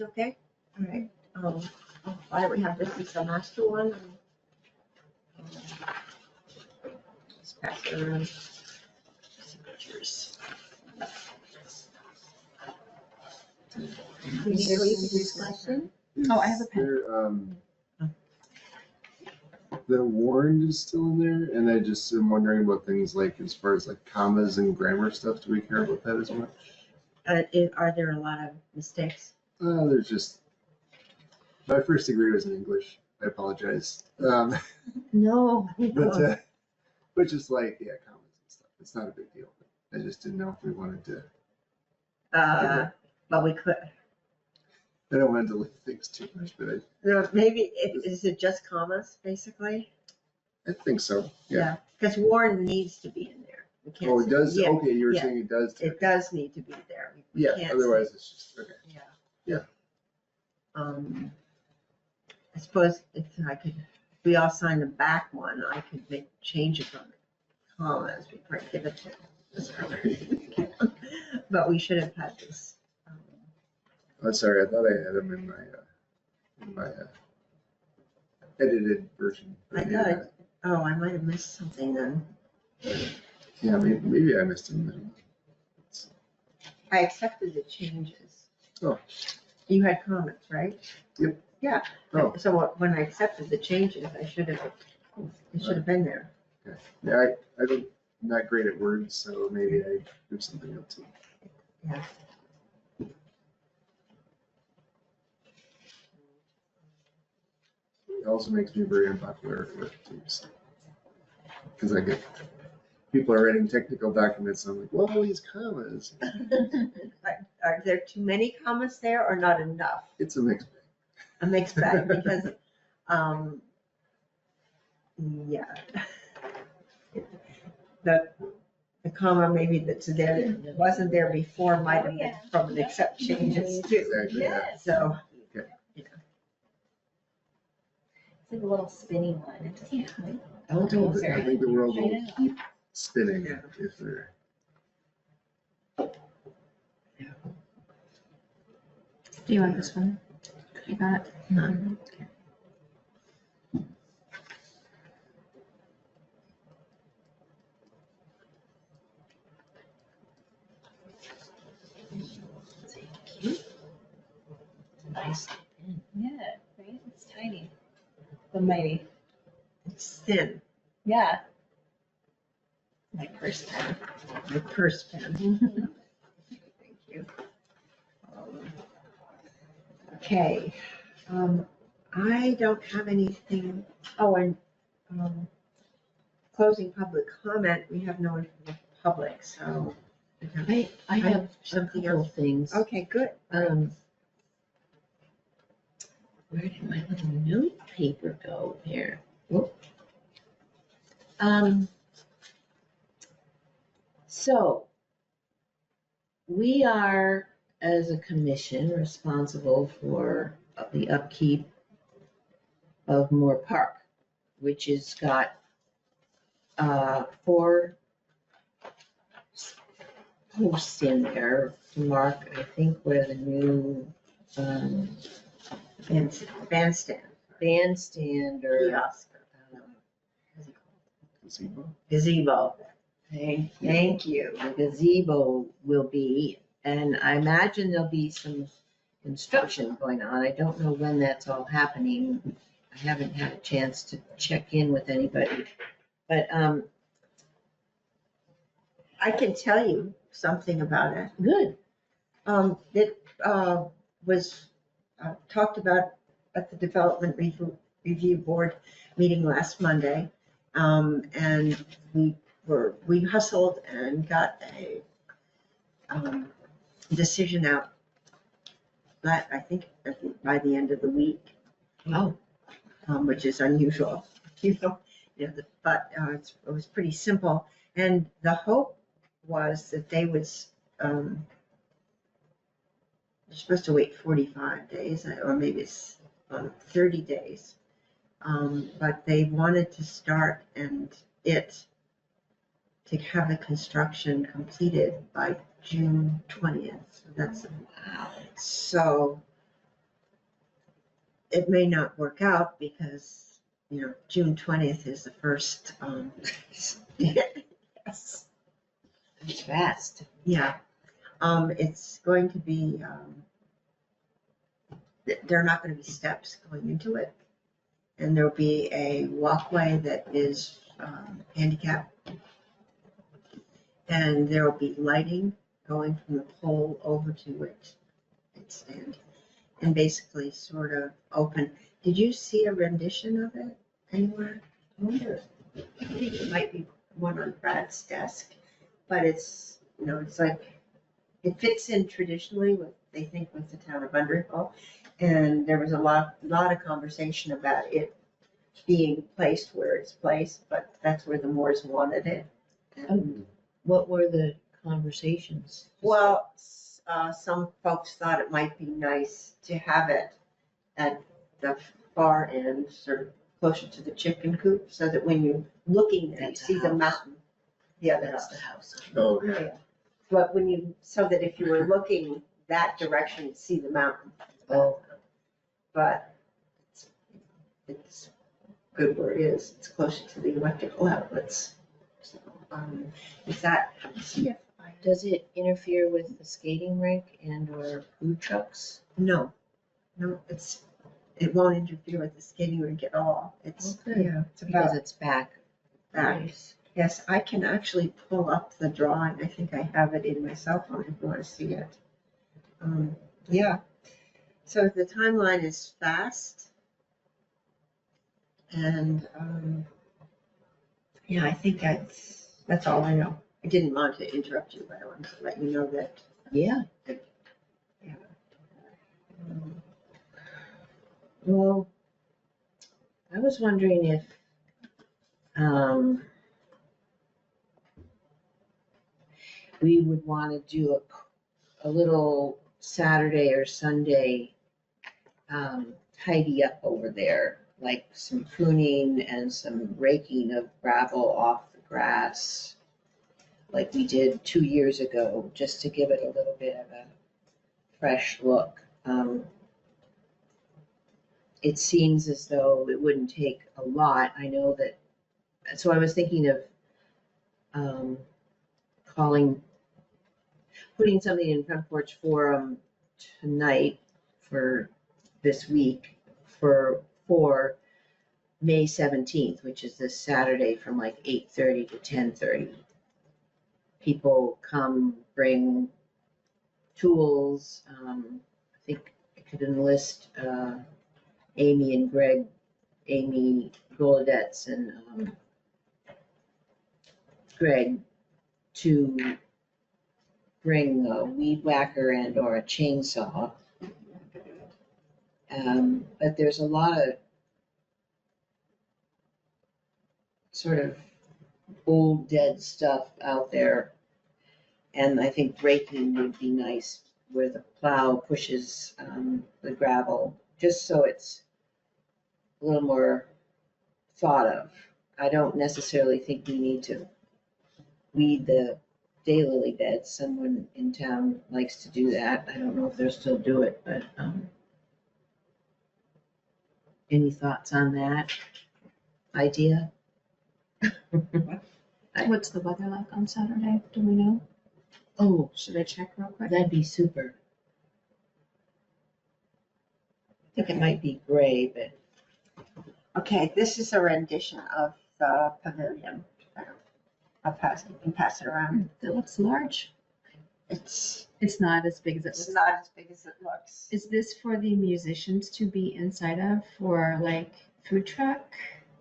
It's okay? All right. Why don't we have this as the master one? Let's pass it around. Signatures. We need a discussion. Oh, I have a pen. The warrant is still in there, and I just am wondering about things like, as far as like commas and grammar stuff, do we care about that as much? Are there a lot of mistakes? There's just, my first degree was in English, I apologize. No. But just like, yeah, commas and stuff, it's not a big deal. I just didn't know if we wanted to, But we could. I don't want to delete things too much, but Maybe, is it just commas, basically? I think so, yeah. Because warrant needs to be in there. We can't Oh, it say- does, yeah, okay, you were yeah. saying it does. It does need to be there. We Yeah, can't say- otherwise it's just, okay. Yeah. Yeah. I suppose if we all sign the back one, I could make changes on the commas before I give it to this person. But we should have had this. Oh, sorry, I thought I had them in my edited version. I got Oh, I might have missed something then. Yeah, maybe I missed them. I accepted the changes. Oh. You had comments, right? Yep. Yeah. Oh. So when I accepted the changes, it should have been there. Okay. Yeah, I'm not great at words, so maybe I do something else too. Yeah. It also makes me very unpopular at work too, so. Because I get, people are writing technical documents, and I'm like, well, all these commas. Are there too many comments there or not enough? It's a mixed bag. A mixed bag because, yeah. The comma maybe that's there, that wasn't there before might have been from an accept changes too. Exactly, yeah. So, Okay. It's like a little spinny one. It doesn't quite. I think the world will I know. keep spinning Yeah. if they're. Do you want this one? You got it? No. Nice. Yeah, right? It's tiny. But mighty. It's thin, Yeah. My first pen. my purse pen. Thank you. Okay, I don't have anything, oh, and, closing public comment, we have no one from the public, so. I have Something a couple else. things. Okay, good. Where did my little note paper go here? Whoop. So we are, as a commission, responsible for the upkeep of Moore Park, which has got 4 posts in there to mark, I think, where the new Bandstand. bandstand or Kiosk. Gazebo. Gazebo. Thank you. the gazebo will be, and I imagine there'll be some construction going on. I don't know when that's all happening. I haven't had a chance to check in with anybody, but I can tell you something about it. good. It was talked about at the Development Review Board meeting last Monday. And we hustled and got a decision out that I think by the end of the week. Oh. Which is unusual, but it was pretty simple. And the hope was that they would, they're supposed to wait 45 days, or maybe it's 30 days. But they wanted to start to have the construction completed by June 20th. So that's, Wow. so it may not work out because, you know, June 20th is the first, yes, It's fast. yeah. It's going to be, there are not going to be steps going into it. And there'll be a walkway that is handicap. And there will be lighting going from the pole over to it. It's and basically sort of open. Did you see a rendition of it anywhere? I wonder. I think it might be one on Brad's desk, but it's, you know, it's like, it fits in traditionally with, they think, with the town of Underhill. And there was a lot of conversation about it being placed where it's placed, but that's where the Moores wanted it. And, What were the conversations? well, some folks thought it might be nice to have it at the far end, sort of closer to the chicken coop, so that when you're looking there, you That's a see the house. mountain. The other That's house. the house. Oh, yeah. Yeah. But when you, so that if you were looking that direction, you'd see the mountain. Oh, But it's good where it is. It's closer to the electrical outlets. So, is that, see if I, does it interfere with the skating rink and or food trucks? no, it won't interfere with the skating rink at all. It's, Oh, good. yeah, it's Because about it's back. that. Nice. Yes, I can actually pull up the drawing. I think I have it in my cell phone if you want to see it. Yeah. So the timeline is fast. And, yeah, I think that's all I know. I didn't want to interrupt you, but I wanted to let you know that. Yeah. Yeah. Well, I was wondering if, we would want to do a little Saturday or Sunday, tidy up over there, like some pruning and some raking of gravel off the grass, like we did 2 years ago, just to give it a little bit of a fresh look. It seems as though it wouldn't take a lot. I know that, so I was thinking of putting something in Front Porch Forum tonight for this week for May 17th, which is this Saturday from like 8:30 to 10:30. People come, bring tools. I think I could enlist Amy Goladetz and Greg to bring a weed whacker and or a chainsaw. But there's a lot of sort of old dead stuff out there. And I think raking would be nice where the plow pushes the gravel, just so it's a little more thought of. I don't necessarily think we need to weed the daylily beds. Someone in town likes to do that. I don't know if they'll still do it, but any thoughts on that idea? What's the weather like on Saturday? Do we know? Oh, Should I check real quick? that'd be super. I think it might be gray, but Okay, this is a rendition of the pavilion. You can pass it around. It looks large. It's It's not as big as it it's looks. not as big as it looks. Is this for the musicians to be inside of for like food truck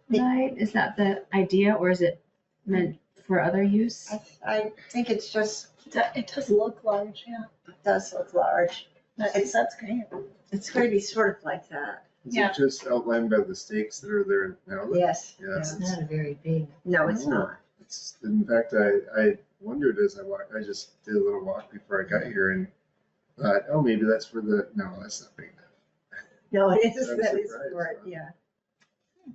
night? Is that the idea, or is it meant for other use? I think it's just, It does look large, yeah. it does look large. That's great. It's going to be sort of like that. Is Yeah. it just outlined by the stakes that are there now? Yes. Yeah, it's not a very big. No, it's not. It's, in fact, I wondered as I walked, I just did a little walk before I got here and thought, oh, maybe that's for no, that's not big enough. No, it is, I'm that is surprised, for it, huh? yeah.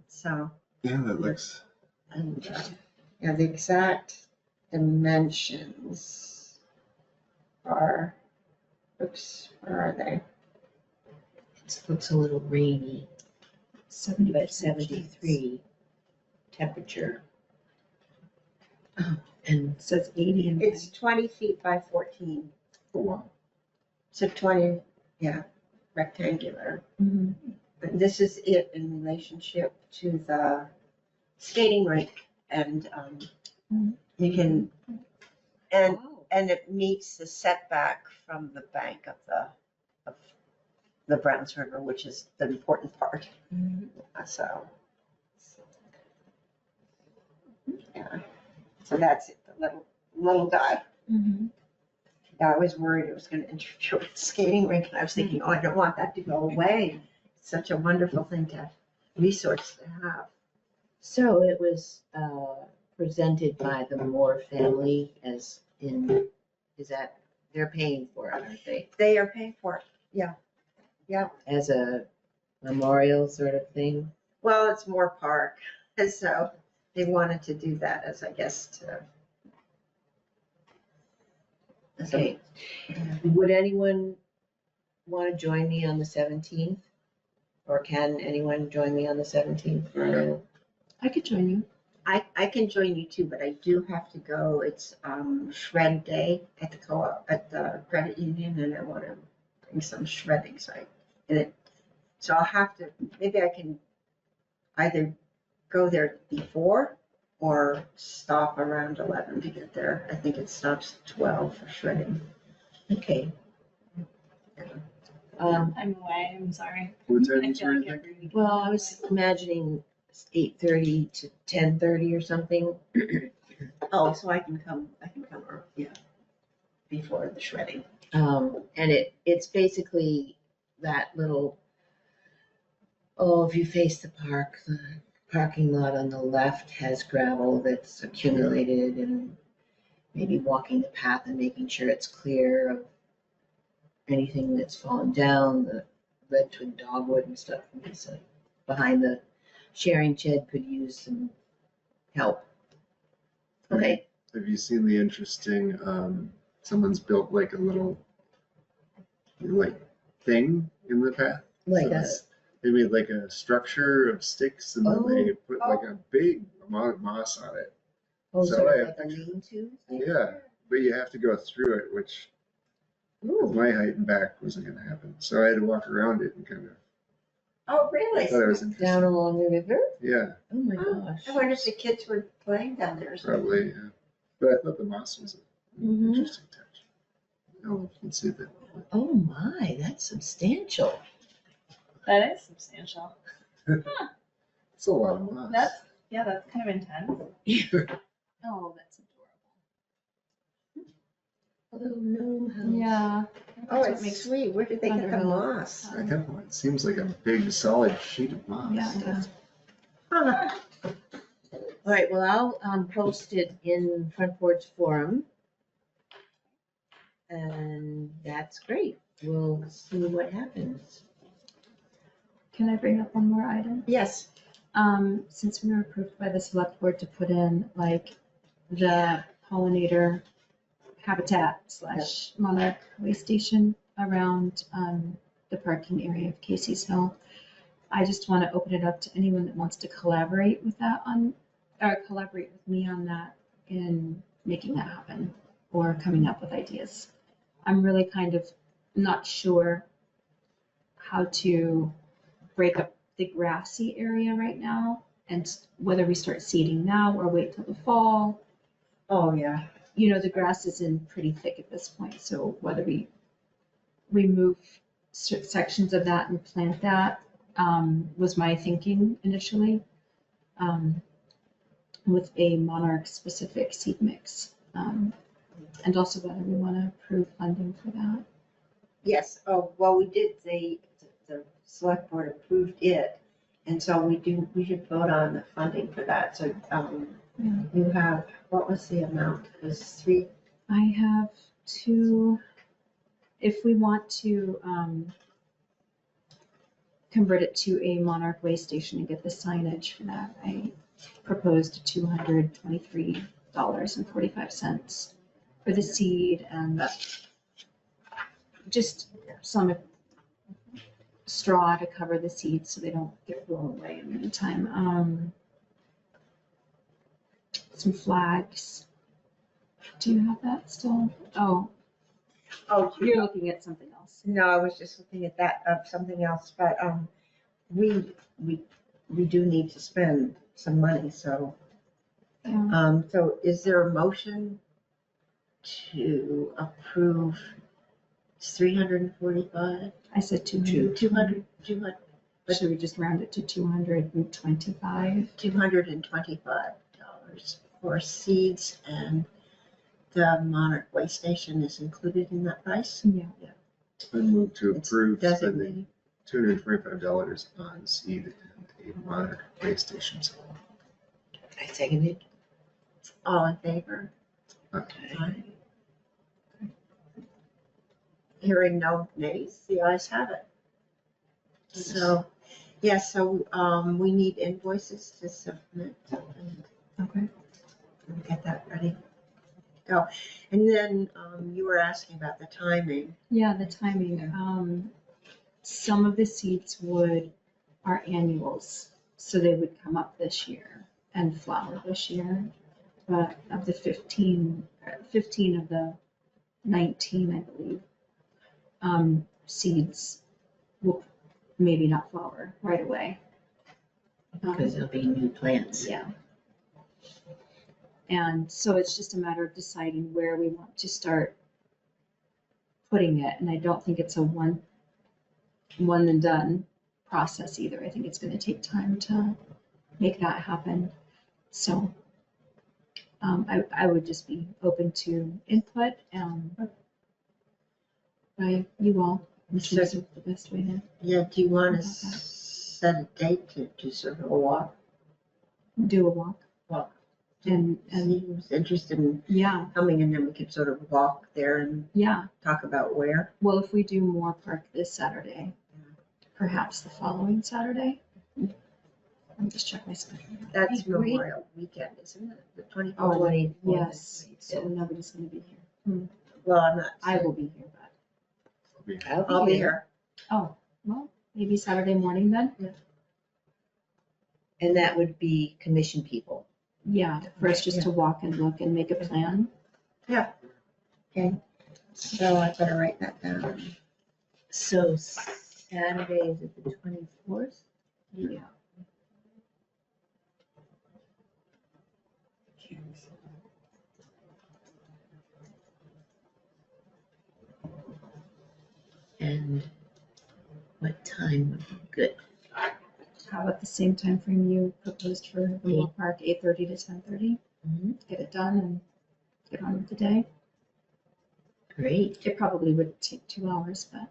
So, Yeah, that looks. and, yeah, the exact dimensions are, oops, where are they? It looks a little rainy, 70%. but 73 temperature. Oh, and It says 80 in It's 20 feet by 14. Oh, wow. So 20, rectangular. Mhm. And this is it in relationship to the skating rink. And you can, and wow. and it meets the setback from the bank of the Browns River, which is the important part. So, yeah. So that's it, the little guy. Mhm. I was worried it was going to interfere with the skating rink, and I was thinking, oh, I don't want that to go away. It's such a wonderful thing to resource to have. So it was presented by the Moore family as in, is that, they're paying for it, aren't they? They are paying for it. Yeah. As a memorial sort of thing? Well, it's Moore Park, and so they wanted to do that as, I guess, to. Okay. Would anyone want to join me on the 17th? Or can anyone join me on the 17th for a little? I could join you. I can join you too, but I do have to go. It's shred day at the co-op, at the credit union, and I want to bring some shredding. So I'll have to, maybe I can either go there before or stop around 11 to get there. I think it stops at 12 for shredding. Okay. I'm away, I'm sorry. What I time is feel like it? every week. Well, I was imagining 8:30 to 10:30 or something. Oh, so I can come, before the shredding. And it's basically that little, if you face the park, the parking lot on the left has gravel that's accumulated, and maybe walking the path and making sure it's clear of anything that's fallen down, the red twin dogwood and stuff. So behind the sharing shed could use some help. Okay. Have you seen the interesting, someone's built like a little, like, thing in the path? Like So a, it's- They made like a structure of sticks and then they put like a big amount of moss on it. so sort I of have like a pictures. lean-to? Yeah, but you have to go through it, which with Ooh, my height and back wasn't gonna happen. So I had to walk around it and kind of, Oh, I really? thought it was down interesting. along the river? Yeah, Oh my Oh, gosh. I wonder if the kids were playing down there or something. probably, yeah. But I thought the moss was an Mhm. interesting touch. Oh, you can see that. Oh my, that's substantial. That is substantial. It's a lot of moss. That's kind of intense. Oh, that's adorable. A little gnome house. Yeah. Oh, That's what it's makes sweet. Where did they get the Underhill. moss? I know, it seems like a big solid sheet of moss. Yeah, it does. Huh. All right, well, I'll post it in Front Porch Forum. And that's great. We'll see what happens. Can I bring up one more item? Yes. Since we were approved by the select board to put in like the pollinator habitat / monarch way station around the parking area of Casey's Hill, I just want to open it up to anyone that wants to collaborate with collaborate with me on that in making that happen or coming up with ideas. I'm really kind of not sure how to break up the grassy area right now and whether we start seeding now or wait till the fall. Oh, yeah. You know, the grass is in pretty thick at this point, so whether we remove sections of that and plant that was my thinking initially, with a monarch specific seed mix. And also whether we want to approve funding for that. Yes. Oh, well, we did, the select board approved it. And so we should vote on the funding for that. So Yeah. you have, what was the amount? It was 3. I have two, if we want to convert it to a monarch way station and get the signage for that, I proposed $223.45 for the seed and just some straw to cover the seeds so they don't get blown away in the meantime. Some flags. Do you have that still? Oh, Oh, you're looking at something else. no, I was just looking at that, something else, but, we do need to spend some money, so. Yeah. So is there a motion to approve 345? I said 200. 200, Should we just round it to 225? $225 for seeds, and the Monarch Way Station is included in that price? Yeah. I move to It's approve designated. spending $225 on seed and a Monarch way station. I seconded. All in favor? Okay. Aye. Hearing no nays, the ayes have it. So, yeah, so, we need invoices to submit and Okay. get that ready. Go. And then, you were asking about the timing. Yeah, the timing. Some of the seeds are annuals, so they would come up this year and flower this year. But of the 15 of the 19, I believe, seeds will maybe not flower right away. Because there'll be new plants. Yeah. And so it's just a matter of deciding where we want to start putting it. And I don't think it's a one and done process either. I think it's going to take time to make that happen. So I would just be open to input by you all. This is the best way to Yeah, do you want to set a date to do sort of a walk? do a walk. Walk. And See who's interested in yeah, coming, and then we could sort of walk there and yeah. talk about where. Well, if we do Moore Park this Saturday, perhaps the following Saturday. Let me just check my schedule. That's Great. Memorial Weekend, isn't it? The 24th? Oh, 24th. yes. So nobody's going to be here. Well, I'm not. I will be here, but I'll be here. oh, well, maybe Saturday morning then. And that would be commission people. Yeah, for us just to walk and look and make a plan. Okay, so I better write that down. So Saturday is it the 24th? Yeah. And what time would be good? How about the same time frame you proposed for the Moore Park, 8:30 to 10:30? Mhm. Get it done and get on with the day. Great. It probably would take 2 hours, but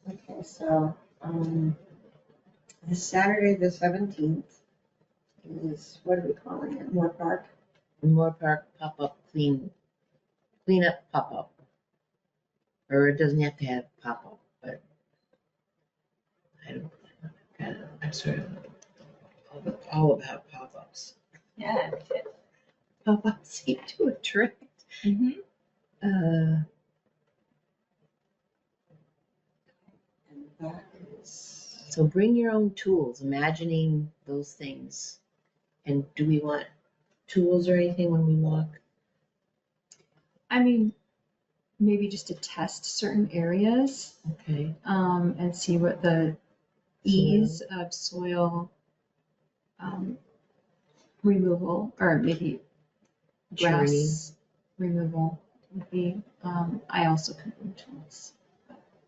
Okay, so, this Saturday, the 17th is, what are we calling it, Moore Park? Moore Park pop-up clean up pop-up. Or it doesn't have to have pop-up, but I'm sort of all about pop-ups. Yeah. Pop-ups seem to attract. Mm-hmm. And that is, So bring your own tools, imagining those things. And do we want tools or anything when we walk? I mean, maybe just to test certain areas, Okay. and see what the ease of soil removal, or maybe grass removal would be. I also can bring tools.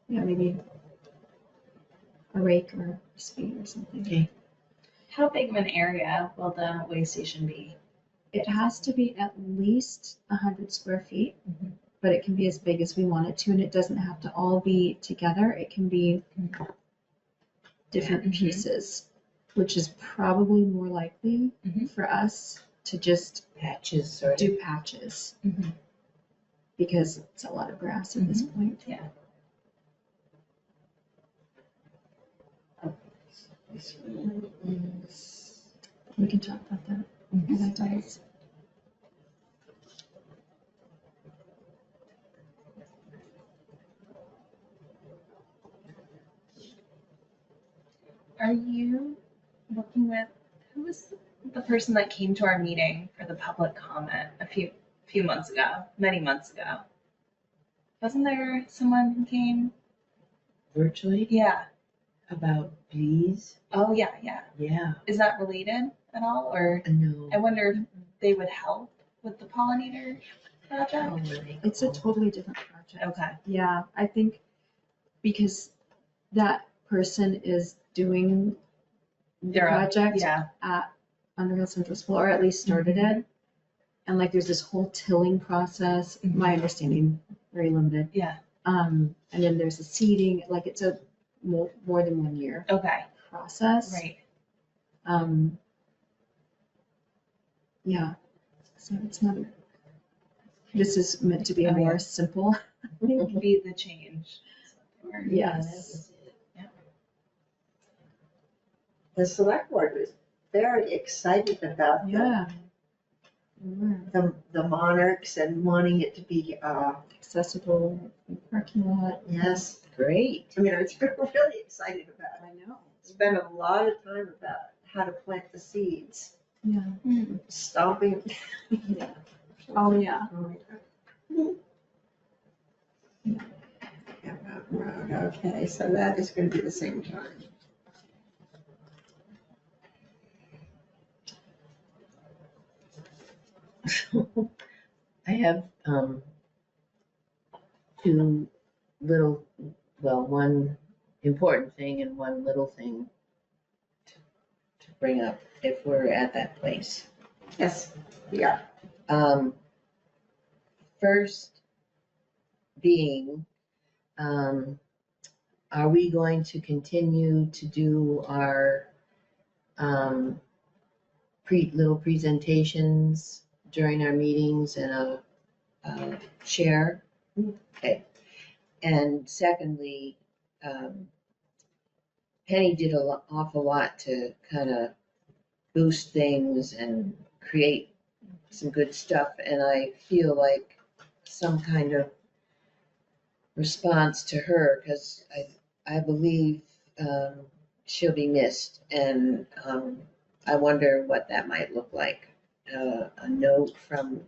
Yeah, maybe a rake or a spade or something. Okay. How big of an area will the way station be? It has to be at least 100 square feet, but it can be as big as we want it to, and it doesn't have to all be together. It can be different pieces, which is probably more likely for us to just Patches sort of. do patches because it's a lot of grass at this point. Yeah. this one is, We can talk about that. How that does. are you working with, who was the person that came to our meeting for the public comment a few months ago, many months ago? Wasn't there someone who came? Virtually Yeah. about bees? Oh, yeah, yeah. Yeah. Is that related at all? Or No. I wonder if they would help with the pollinator project? Probably. It's a totally different project. Okay. Yeah, I think because that person is doing the They're project Yeah. at Underhill Central School, or at least started it. And like, there's this whole tilling process, my understanding, very limited. Yeah. And then there's the seeding, like it's a more than 1 year Okay. process. Right. Yeah, so it's not, this is meant to be a Oh, yeah. more simple. Be the change. Yes. The select board was very excited about Yeah. the monarchs and wanting it to be, Accessible parking lot. yes. Great. I mean, I was really excited about it. I know. Spent a lot of time about how to plant the seeds, Yeah. stomping. Oh, yeah. Okay, so that is going to be the same time. I have two little, well, one important thing and one little thing to bring up if we're at that place. Yes, we are. First being, are we going to continue to do our little presentations during our meetings and a share? Okay. And secondly, Penny did an awful lot to kind of boost things and create some good stuff, and I feel like some kind of response to her, because I believe she'll be missed, and I wonder what that might look like. A note from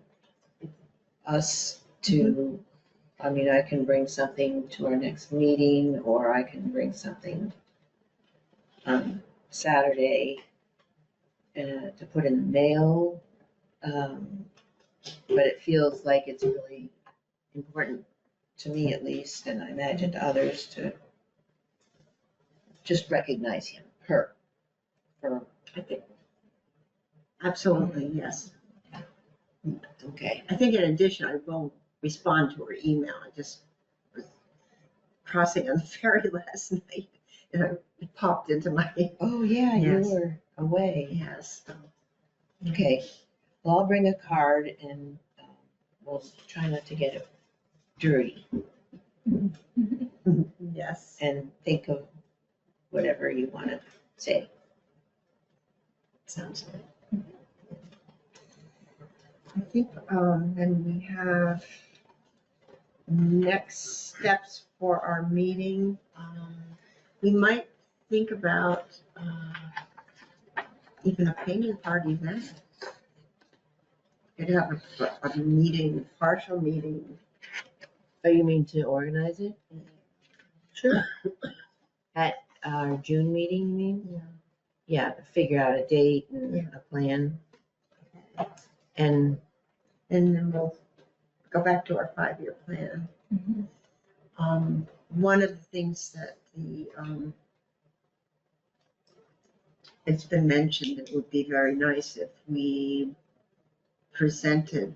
us to, I mean, I can bring something to our next meeting, or I can bring something Saturday to put in the mail. But it feels like it's really important to me, at least, and I imagine to others, to just recognize her. I think. Absolutely, yes. Okay. I think in addition, I won't respond to her email. I just was crossing on the ferry last night and it popped into my, Oh, yeah, you Yes. were away. yes. Okay. Well, I'll bring a card and we'll try not to get it dirty Yes. and think of whatever you want to say. Sounds good. I think, then we have next steps for our meeting. We might think about, even a painting party then. Could have a meeting, partial meeting. Oh, you mean to organize it? Sure. At our June meeting, you mean? Yeah. Yeah, figure out a date and a plan. And And then we'll go back to our 5-year plan. One of the things that it's been mentioned, it would be very nice if we presented,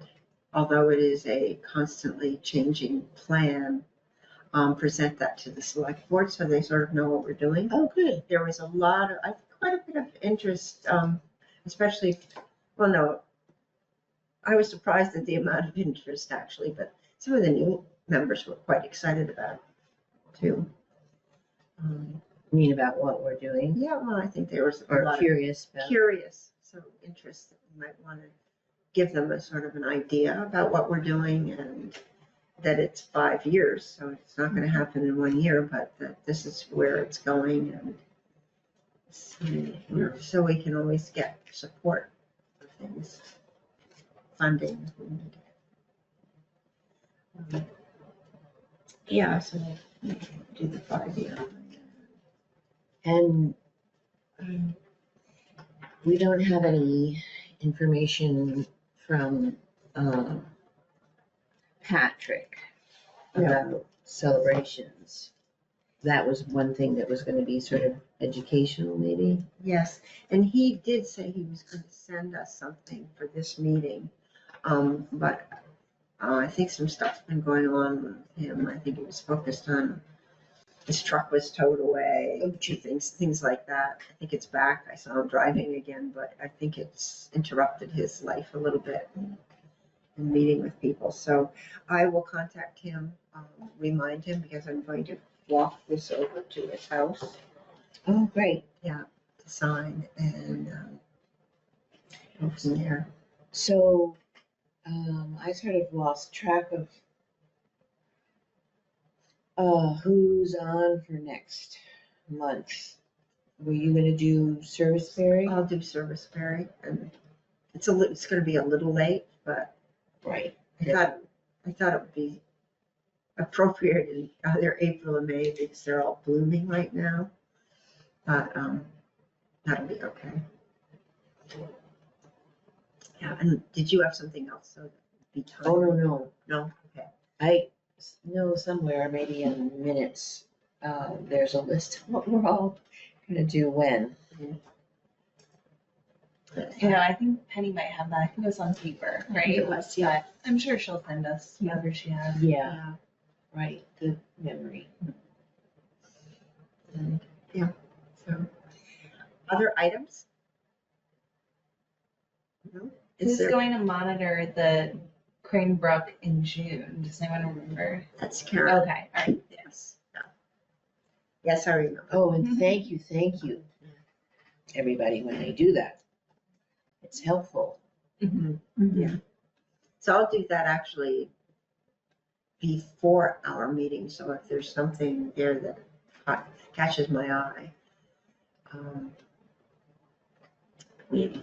although it is a constantly changing plan, present that to the select board so they sort of know what we're doing. oh, good. There was quite a bit of interest, especially, well, no, I was surprised at the amount of interest actually, but some of the new members were quite excited about it too. You mean about what we're doing? Yeah, well, I think there was a Or lot of curious about? curious, so interest that we might want to give them a sort of an idea about what we're doing and that it's 5 years, so it's not going to happen in 1 year, but that this is where it's going So we can always get support for things, funding. if we need it. Yeah, so we can do the 5-year. And we don't have any information from Patrick about celebrations. That was one thing that was gonna be sort of educational, maybe? Yes, and he did say he was going to send us something for this meeting. But I think some stuff's been going on with him. I think he was focused on his truck was towed away, things like that. I think it's back. I saw him driving again, but I think it's interrupted his life a little bit in meeting with people. So I will contact him, remind him, because I'm going to walk this over to his house Oh, great. to sign and go from there. So, I sort of lost track of who's on for next month. Were you gonna do service ferry? I'll do Serviceberry, and it's gonna be a little late, but Right. I thought it would be appropriate in either April or May because they're all blooming right now. But that'll be okay. Yeah, and did you have something else? So that'd be time. Oh, no. No? Okay. I know somewhere, maybe in minutes, there's a list of what we're all gonna do when. Yeah, I think Penny might have that. I think it was on paper, right? it was, yeah. But I'm sure she'll send us whatever she has. Yeah, right, good memory. And, yeah, so. Other items? No? Is Who's there? going to monitor the Crane Brook in June? Does anyone remember? That's Karen. Okay, all right. Yes. Yeah. Yes, I remember. Oh, and thank you, everybody, when they do that. It's helpful. Yeah. So I'll do that actually before our meeting, so if there's something there that catches my eye, we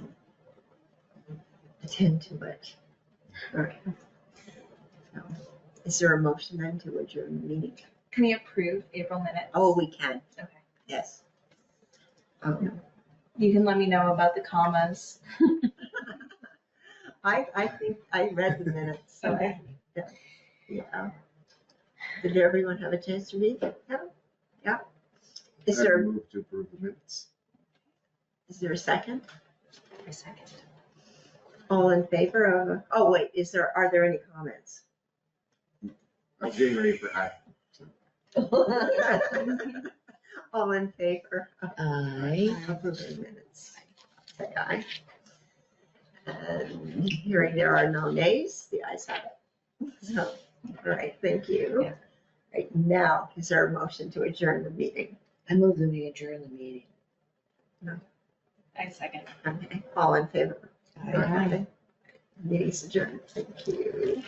attend to it. All right. So, is there a motion then to adjourn the meeting? Can we approve April minutes? Oh, we can, Okay. yes. You can let me know about the commas. I think I read the minutes, so Okay. yeah. Did everyone have a chance to read it? Yeah. Is I there, move to approve the minutes. is there a second? A second. All in favor of, oh wait, are there any comments? I'm getting ready for I. All in favor of I, approving minutes? Say aye. And hearing there are no nays, the ayes have it. So, all right, thank you. Yeah. Right now, is there a motion to adjourn the meeting? move that we adjourn the meeting. I second. Okay, all in favor? Aye. Meeting's adjourned, thank you.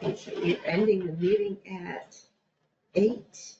Okay, so we're ending the meeting at 8:08.